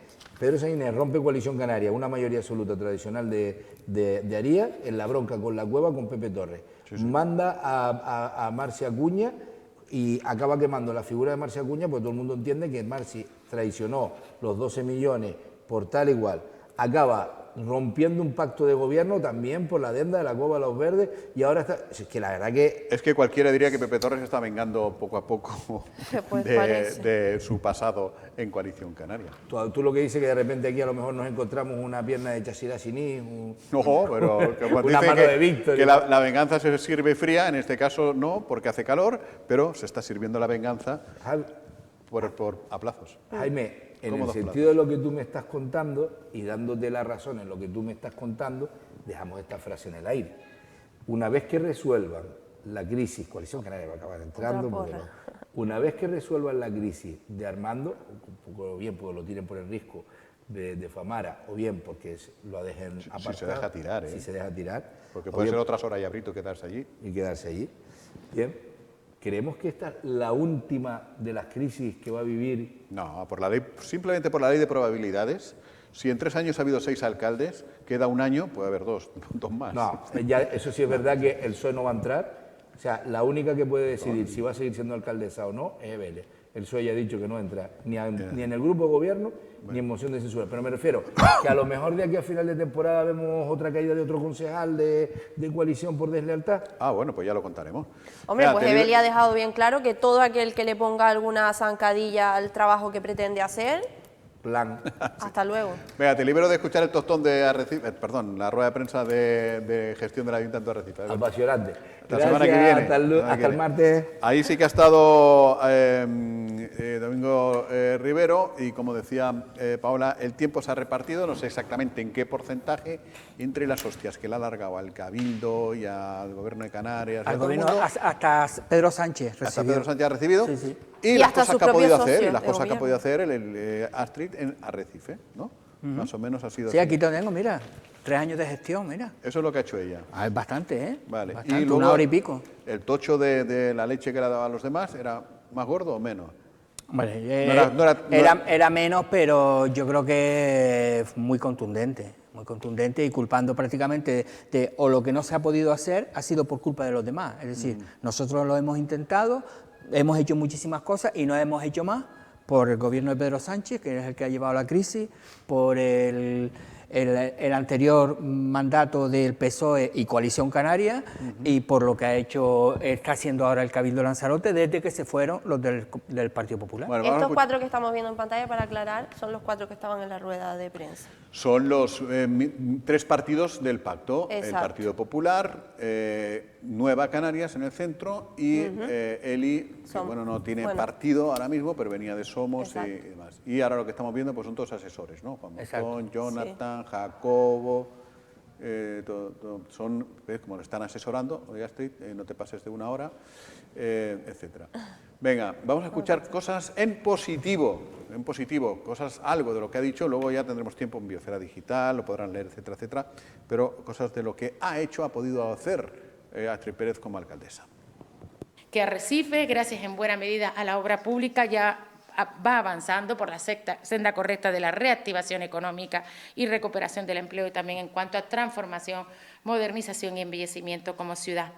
rompe Coalición Canaria, una mayoría absoluta tradicional de Aría, en la bronca con la Cueva, con Pepe Torres. Manda a Marci Acuña y acaba quemando la figura de Marci Acuña, porque todo el mundo entiende que Marci traicionó los 12 millones por tal igual. Acaba rompiendo un pacto de gobierno también por la adenda de la Cueva de los Verdes, y ahora está... Es que la verdad que...
Es que cualquiera diría que Pepe Torres está vengando poco a poco
Pues parece.
de su pasado en Coalición Canaria.
Tú lo que dices que de repente aquí a lo mejor nos encontramos una pierna de Chasira Siní,
No, pero como
Una
dice
mano de Víctor,
que
¿no?
la venganza se sirve fría, en este caso no, porque hace calor, pero se está sirviendo la venganza a plazos.
Jaime, en el
Cómodos
sentido de lo que tú me estás contando y dándote la razón en lo que tú me estás contando, dejamos esta frase en el aire. Una vez que resuelvan la crisis, Coalición Canaria va a acabar entrando,
Otra
porque
porra.
no. Una vez que resuelvan la crisis de Armando, un poco bien porque lo tiren por el risco de Famara, o bien porque lo dejen apartado.
Si se deja tirar, ¿eh?
Si se deja tirar.
Porque
o
puede
bien-
ser otra Soraya Brito quedarse allí.
y quedarse allí. Bien, ¿creemos que esta es la última de las crisis que va a vivir?
No, por la ley, simplemente por la ley de probabilidades, Si en 3 años ha habido 6 alcaldes, queda un año, puede haber dos más.
No, ya, eso sí es verdad que el PSOE no va a entrar. O sea, la única que puede decidir si va a seguir siendo alcaldesa o no es Vélez. El PSOE ya ha dicho que no entra ni en el grupo de gobierno ni en moción de censura. Pero me refiero que a lo mejor de aquí a final de temporada vemos otra caída de otro concejal de coalición por deslealtad.
Ah, bueno, pues ya lo contaremos.
Hombre,
Mira,
pues Evelia ha dejado bien claro que todo aquel que le ponga alguna zancadilla al trabajo que pretende hacer,
Plan.
hasta luego.
Venga, te libero de escuchar el tostón de Arrecife, perdón, la rueda de prensa de gestión del Ayuntamiento de Arrecife.
Apasionante.
La semana que viene.
Hasta el martes.
Ahí sí que ha estado Domingo Rivero y, como decía Paola, el tiempo se ha repartido, no sé exactamente en qué porcentaje, entre las hostias que le ha alargado al Cabildo y al Gobierno de Canarias.
Al gobierno, hasta Pedro Sánchez
Hasta
recibió.
Pedro Sánchez ha recibido.
Sí, sí.
Y
Y
las
hasta
cosas
sus
que ha podido
propios
hacer, y
socios
las
de
cosas que ha
gobierno.
podido hacer el Astrid en Arrecife, ¿no? Más o menos ha sido
Sí,
así.
aquí lo tengo, mira. 3 años de gestión, mira.
Eso es lo que ha hecho ella.
Ah, es bastante, ¿eh?
Vale.
Bastante,
luego,
una hora y pico.
¿el tocho de la leche que le daba a los demás era más gordo o menos?
Hombre, era menos, pero yo creo que muy contundente y culpando prácticamente de o lo que no se ha podido hacer ha sido por culpa de los demás. Es decir, nosotros lo hemos intentado, hemos hecho muchísimas cosas y no hemos hecho más por el gobierno de Pedro Sánchez, que es el que ha llevado la crisis, por el anterior mandato del PSOE y Coalición Canaria y por lo que está haciendo ahora el Cabildo de Lanzarote desde que se fueron los del Partido Popular.
Bueno, vamos a
Estos
escuchar.
4 que estamos viendo en pantalla, para aclarar, son los 4 que estaban en la rueda de prensa.
Son los 3 partidos del pacto, el
Exacto.
Partido Popular, Nueva Canarias en el centro y Eli, que bueno, no tiene partido ahora mismo, pero venía de Somos y
Exacto.
demás. Y ahora lo que estamos viendo pues son todos asesores, ¿no? Juan
Exacto.
Montón, Jonathan, Jacobo, son, ¿ves? Como le están asesorando, oye Astrid, no te pases de una hora, etcétera. Venga, vamos a escuchar cosas en positivo, cosas, algo de lo que ha dicho, luego ya tendremos tiempo en Biosfera Digital, lo podrán leer, etcétera, etcétera, pero cosas de lo que ha podido hacer Astrid Pérez como alcaldesa.
Que Arrecife, gracias en buena medida a la obra pública, ya va avanzando por la senda correcta de la reactivación económica y recuperación del empleo y también en cuanto a transformación, modernización y embellecimiento como ciudad.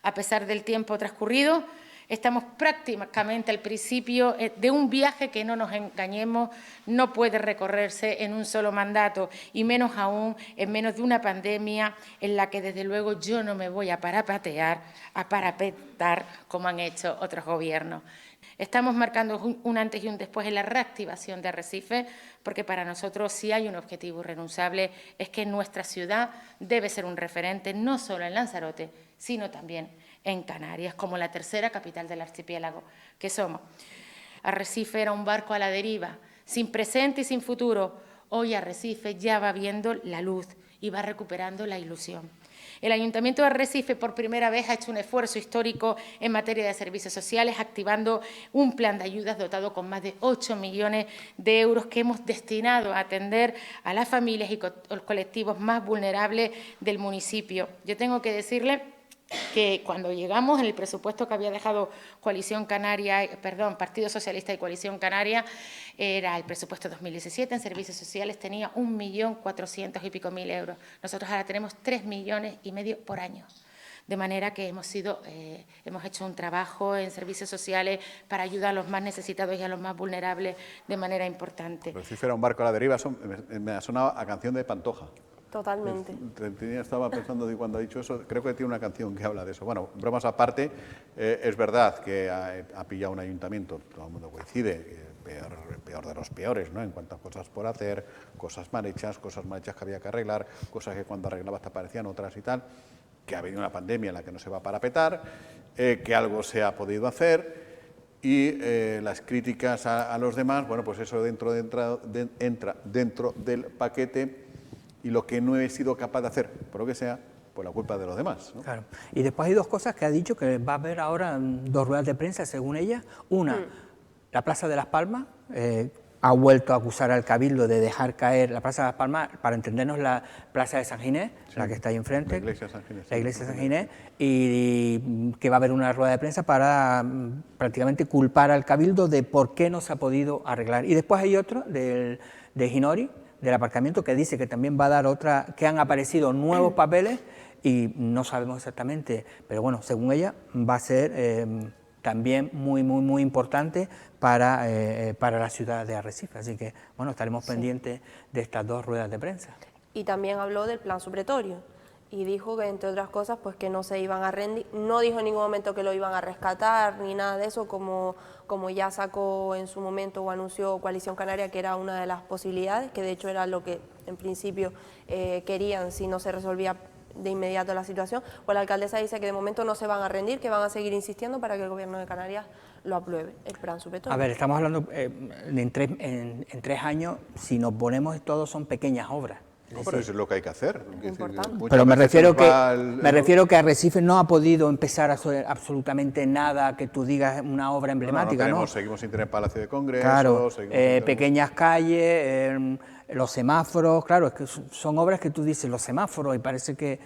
A pesar del tiempo transcurrido, estamos prácticamente al principio de un viaje que, no nos engañemos, no puede recorrerse en un solo mandato y menos aún en menos de una pandemia en la que desde luego yo no me voy a parapetar como han hecho otros gobiernos. Estamos marcando un antes y un después en la reactivación de Arrecife, porque para nosotros sí hay un objetivo irrenunciable, es que nuestra ciudad debe ser un referente no solo en Lanzarote, sino también en Canarias, como la tercera capital del archipiélago que somos. Arrecife era un barco a la deriva, sin presente y sin futuro. Hoy Arrecife ya va viendo la luz y va recuperando la ilusión. El Ayuntamiento de Arrecife por primera vez ha hecho un esfuerzo histórico en materia de servicios sociales, activando un plan de ayudas dotado con más de 8 millones de euros que hemos destinado a atender a las familias y los colectivos más vulnerables del municipio. Yo tengo que decirle que cuando llegamos en el presupuesto que había dejado Partido Socialista y Coalición Canaria, era el presupuesto 2017, en servicios sociales tenía 1.400.000 y pico euros. Nosotros ahora tenemos 3,5 millones por año. De manera que hemos hecho un trabajo en servicios sociales para ayudar a los más necesitados y a los más vulnerables de manera importante.
Arrecife era un barco a la deriva, me ha sonado a canción de Pantoja.
Totalmente.
Estaba pensando cuando ha dicho eso, creo que tiene una canción que habla de eso. Bueno, bromas aparte, es verdad que ha pillado un ayuntamiento, todo el mundo coincide, peor de los peores, ¿no? En cuanto a cosas por hacer, cosas mal hechas que había que arreglar, cosas que cuando arreglabas te aparecían otras y tal, que ha venido una pandemia en la que no se va a parapetar, que algo se ha podido hacer y las críticas a los demás, bueno, pues eso entra dentro del paquete. Y lo que no he sido capaz de hacer, por lo que sea, por la culpa de los demás, ¿no?
Claro. Y después hay 2 cosas que ha dicho, que va a haber ahora 2 ruedas de prensa, según ella. Una, la Plaza de las Palmas, ha vuelto a acusar al Cabildo de dejar caer la Plaza de las Palmas, para entendernos la Plaza de San Ginés, la que está ahí enfrente,
la iglesia de San Ginés,
la iglesia de San Ginés, y que va a haber una rueda de prensa para prácticamente culpar al Cabildo de por qué no se ha podido arreglar. Y después hay otro de Ginori, del aparcamiento, que dice que también va a dar otra, que han aparecido nuevos papeles y no sabemos exactamente, pero bueno, según ella va a ser también muy importante para la ciudad de Arrecife, así que bueno, estaremos pendientes de estas dos ruedas de prensa.
Y también habló del plan supletorio y dijo que, entre otras cosas, pues que no se iban a rendir, no dijo en ningún momento que lo iban a rescatar ni nada de eso, como ya sacó en su momento o anunció Coalición Canaria, que era una de las posibilidades, que de hecho era lo que en principio querían si no se resolvía de inmediato la situación. Pues la alcaldesa dice que de momento no se van a rendir, que van a seguir insistiendo para que el Gobierno de Canarias lo apruebe, el plan supletorio.
A ver, estamos hablando en 3 años, si nos ponemos todos son pequeñas obras.
No, pero eso es lo que hay que hacer.
Pero me refiero que Arrecife no ha podido empezar a hacer absolutamente nada que tú digas una obra emblemática, ¿no?
Seguimos sin tener Palacio de Congreso.
Claro, pequeñas calles, los semáforos, claro, es que son obras que tú dices, los semáforos, y parece que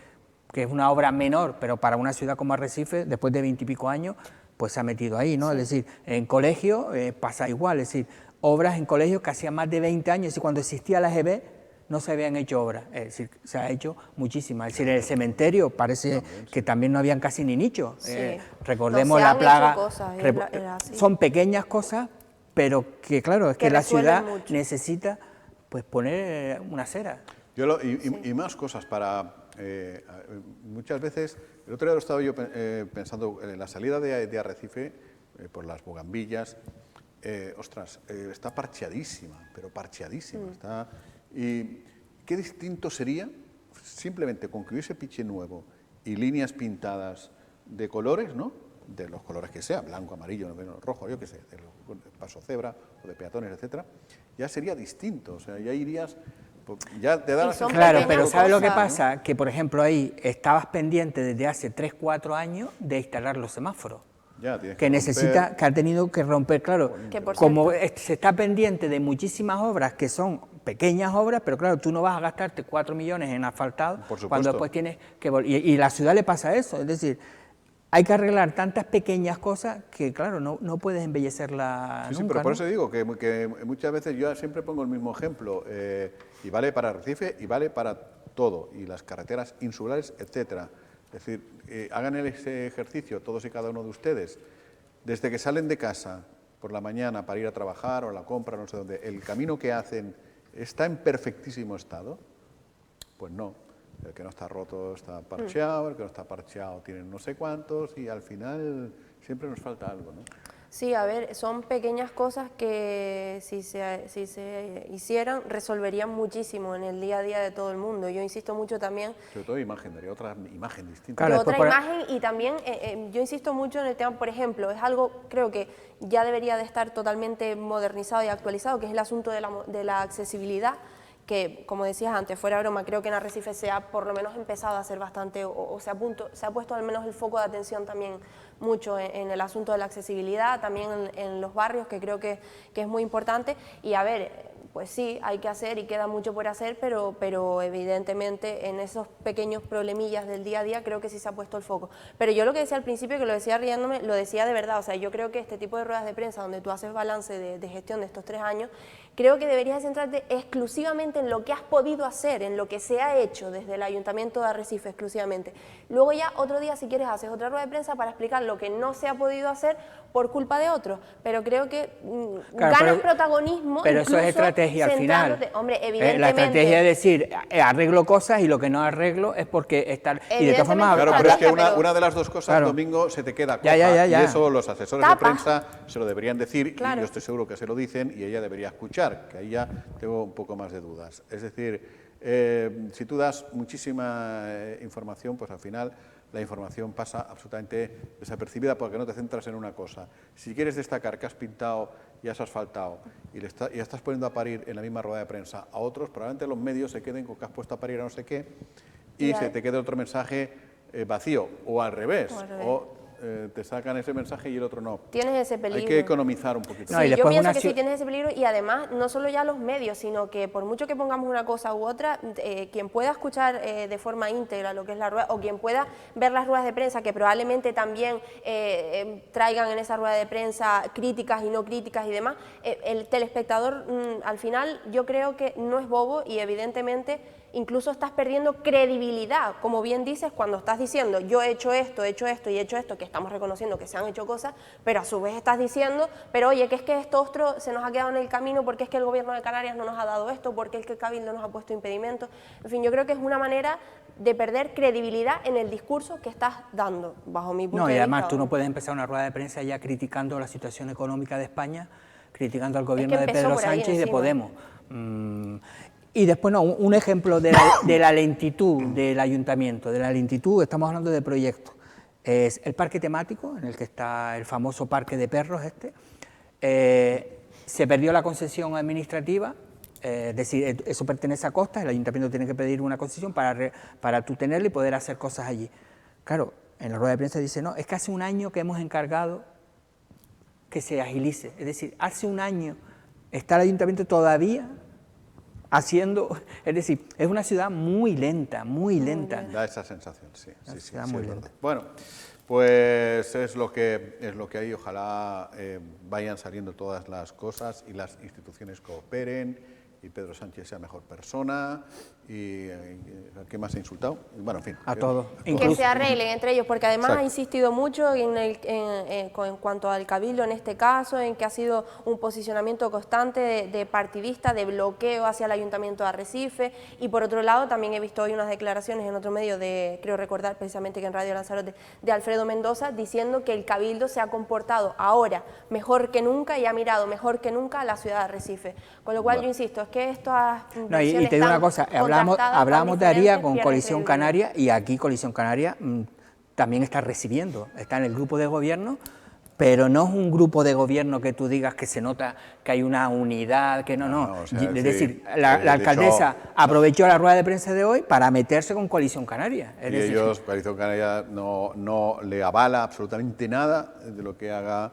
es una obra menor, pero para una ciudad como Arrecife, después de 20 y pico años, pues se ha metido ahí, ¿no? Sí. Es decir, en colegios pasa igual, es decir, obras en colegios que hacían más de 20 años, y cuando existía la EGB, no se habían hecho obras, es decir, se ha hecho muchísimas. Es decir, en el cementerio parece que también no habían casi ni nichos.
Sí.
Recordemos la plaga. Son pequeñas cosas, pero que claro, es que la ciudad necesita pues poner una acera.
Y más cosas para... muchas veces, el otro día lo estaba yo pensando, en la salida de Arrecife, por las Bugambillas, ostras, está parcheadísima, pero parcheadísima. Está... ¿Y qué distinto sería simplemente con que hubiese piche nuevo y líneas pintadas de colores, ¿no? De los colores que sea, blanco, amarillo, rojo, yo qué sé, de paso cebra o de peatones, etcétera, ya sería distinto, o sea, ya irías, ya te da la sensación.
Claro, pero ¿sabes lo que pasa? ¿No? Que, por ejemplo, ahí estabas pendiente desde hace 3, 4 años de instalar los semáforos. Que ha tenido que romper, claro, como se está pendiente de muchísimas obras que son pequeñas obras, pero claro, tú no vas a gastarte 4 millones en asfaltado cuando después tienes que y la ciudad le pasa eso, es decir, hay que arreglar tantas pequeñas cosas que claro, no puedes embellecerla nunca.
Sí, pero por eso digo que muchas veces yo siempre pongo el mismo ejemplo, y vale para Arrecife y vale para todo, y las carreteras insulares, etcétera. Es decir, hagan ese ejercicio todos y cada uno de ustedes, desde que salen de casa por la mañana para ir a trabajar o a la compra, no sé dónde, el camino que hacen está en perfectísimo estado. Pues no, el que no está roto está parcheado, el que no está parcheado tiene no sé cuántos, y al final siempre nos falta algo, ¿no?
Sí, a ver, son pequeñas cosas que si se hicieran resolverían muchísimo en el día a día de todo el mundo. Yo insisto mucho también...
Sobre todo imagen, daría otra imagen distinta.
Claro, otra imagen, y también yo insisto mucho en el tema, por ejemplo, es algo creo que ya debería de estar totalmente modernizado y actualizado, que es el asunto de la accesibilidad, que, como decías antes, fuera broma, creo que en Arrecife se ha por lo menos empezado a hacer bastante, o se ha puesto al menos el foco de atención también mucho en el asunto de la accesibilidad, también en los barrios, que creo que es muy importante. Y a ver, pues sí, hay que hacer y queda mucho por hacer, pero evidentemente en esos pequeños problemillas del día a día creo que sí se ha puesto el foco. Pero yo lo que decía al principio, que lo decía riéndome, lo decía de verdad, o sea, yo creo que este tipo de ruedas de prensa donde tú haces balance de gestión de estos 3 años, creo que deberías centrarte exclusivamente en lo que has podido hacer, en lo que se ha hecho desde el Ayuntamiento de Arrecife exclusivamente. Luego ya otro día, si quieres, haces otra rueda de prensa para explicar lo que no se ha podido hacer por culpa de otros, pero creo que ganas protagonismo.
Pero eso es estrategia al final.
Hombre, evidentemente.
La estrategia es decir, arreglo cosas y lo que no arreglo es porque está... Y de todas formas,
claro, pero es que una de las dos cosas, claro, Domingo, se te queda coja, y eso los asesores de prensa se lo deberían decir, claro, y yo estoy seguro que se lo dicen, y ella debería escuchar, que ahí ya tengo un poco más de dudas. Es decir, si tú das muchísima información, pues al final la información pasa absolutamente desapercibida porque no te centras en una cosa. Si quieres destacar que has pintado y has asfaltado y estás poniendo a parir en la misma rueda de prensa a otros, probablemente los medios se queden con que has puesto a parir a no sé qué y se te quede otro mensaje vacío, o al revés. te sacan ese mensaje y el otro no.
Tienes ese peligro.
Hay que economizar un poquito.
No,
Sí,
y
yo
después
pienso
una
que sí tienes ese peligro y además no solo ya los medios, sino que por mucho que pongamos una cosa u otra, quien pueda escuchar de forma íntegra lo que es la rueda o quien pueda ver las ruedas de prensa, que probablemente también traigan en esa rueda de prensa críticas y no críticas y demás, el telespectador al final yo creo que no es bobo y evidentemente incluso estás perdiendo credibilidad, como bien dices, cuando estás diciendo yo he hecho esto y he hecho esto, que estamos reconociendo que se han hecho cosas, pero a su vez estás diciendo, pero oye, que es que esto otro se nos ha quedado en el camino porque es que el gobierno de Canarias no nos ha dado esto, porque es que el Cabildo nos ha puesto impedimentos. En fin, yo creo que es una manera de perder credibilidad en el discurso que estás dando, bajo mi punto de
No,
vista.
y además tú no puedes empezar una rueda de prensa ya criticando la situación económica de España, criticando al gobierno de
empezó
Pedro
por ahí
Sánchez y de
encima.
Podemos. Y después, no, un ejemplo de la lentitud del ayuntamiento, de la lentitud, estamos hablando de proyectos. Es el parque temático, en el que está el famoso parque de perros se perdió la concesión administrativa, es decir, eso pertenece a Costas, el ayuntamiento tiene que pedir una concesión para tú tenerla y poder hacer cosas allí. Claro, en la rueda de prensa dice, no, es que hace un año que hemos encargado que se agilice, es decir, hace un año está el ayuntamiento todavía haciendo, es decir, es una ciudad muy lenta, muy lenta.
Da esa sensación, sí. Sí, sí,
Una
sí,
muy
es
lenta.
verdad. Bueno, pues es lo que hay. Ojalá vayan saliendo todas las cosas y las instituciones cooperen y Pedro Sánchez sea mejor persona y ¿a qué más ha insultado? Bueno, en fin.
A todos.
Que se arreglen entre ellos, porque además
Exacto.
ha insistido mucho en cuanto al Cabildo en este caso, en que ha sido un posicionamiento constante de partidista, de bloqueo hacia el Ayuntamiento de Arrecife, y por otro lado también he visto hoy unas declaraciones en otro medio, creo recordar precisamente que en Radio Lanzarote, de Alfredo Mendoza, diciendo que el Cabildo se ha comportado ahora mejor que nunca y ha mirado mejor que nunca a la ciudad de Arrecife. Con lo cual yo insisto, es que estas
No, y te digo una cosa, hablábamos de Aria con Coalición Canaria y aquí Coalición Canaria también está recibiendo, está en el grupo de gobierno, pero no es un grupo de gobierno que tú digas que se nota que hay una unidad, que no.
O sea,
Es decir, la alcaldesa aprovechó la rueda de prensa de hoy para meterse con Coalición Canaria. Es
Y
decir,
ellos, Coalición Canaria, no le avala absolutamente nada de lo que haga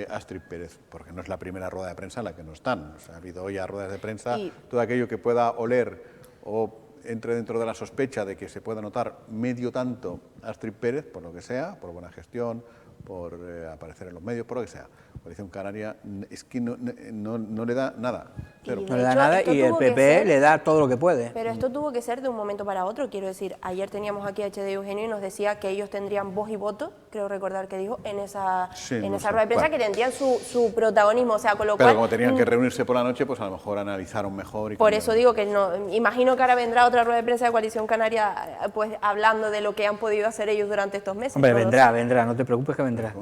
Astrid Pérez, porque no es la primera rueda de prensa en la que no están. O sea, ha habido ya ruedas de prensa, todo aquello que pueda oler o entre dentro de la sospecha de que se pueda notar medio tanto Astrid Pérez, por lo que sea, por buena gestión, por aparecer en los medios, por lo que sea. Coalición Canaria es que no le da nada. Cero.
no le da nada y el PP le da todo lo que puede.
Pero esto tuvo que ser de un momento para otro, quiero decir, ayer teníamos aquí a HD Eugenio y nos decía que ellos tendrían voz y voto, creo recordar que dijo, en esa rueda de prensa, que tendrían su protagonismo, o sea, con lo
Pero
cual...
como tenían que reunirse por la noche, pues a lo mejor analizaron mejor.
Por eso digo que no, imagino que ahora vendrá otra rueda de prensa de Coalición Canaria, pues hablando de lo que han podido hacer ellos durante estos meses.
Hombre,
no
vendrá, no te preocupes que vendrá.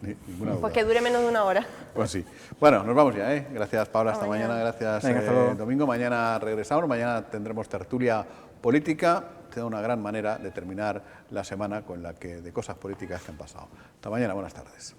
Ninguna duda.
Pues que dure menos de una hora.
Pues sí. Bueno, nos vamos ya, ¿eh? Gracias, Paula, hasta mañana. Gracias,
Venga, hasta luego.
Domingo. Mañana regresamos, mañana tendremos tertulia política. Será una gran manera de terminar la semana con la que de cosas políticas que han pasado. Hasta mañana, buenas tardes.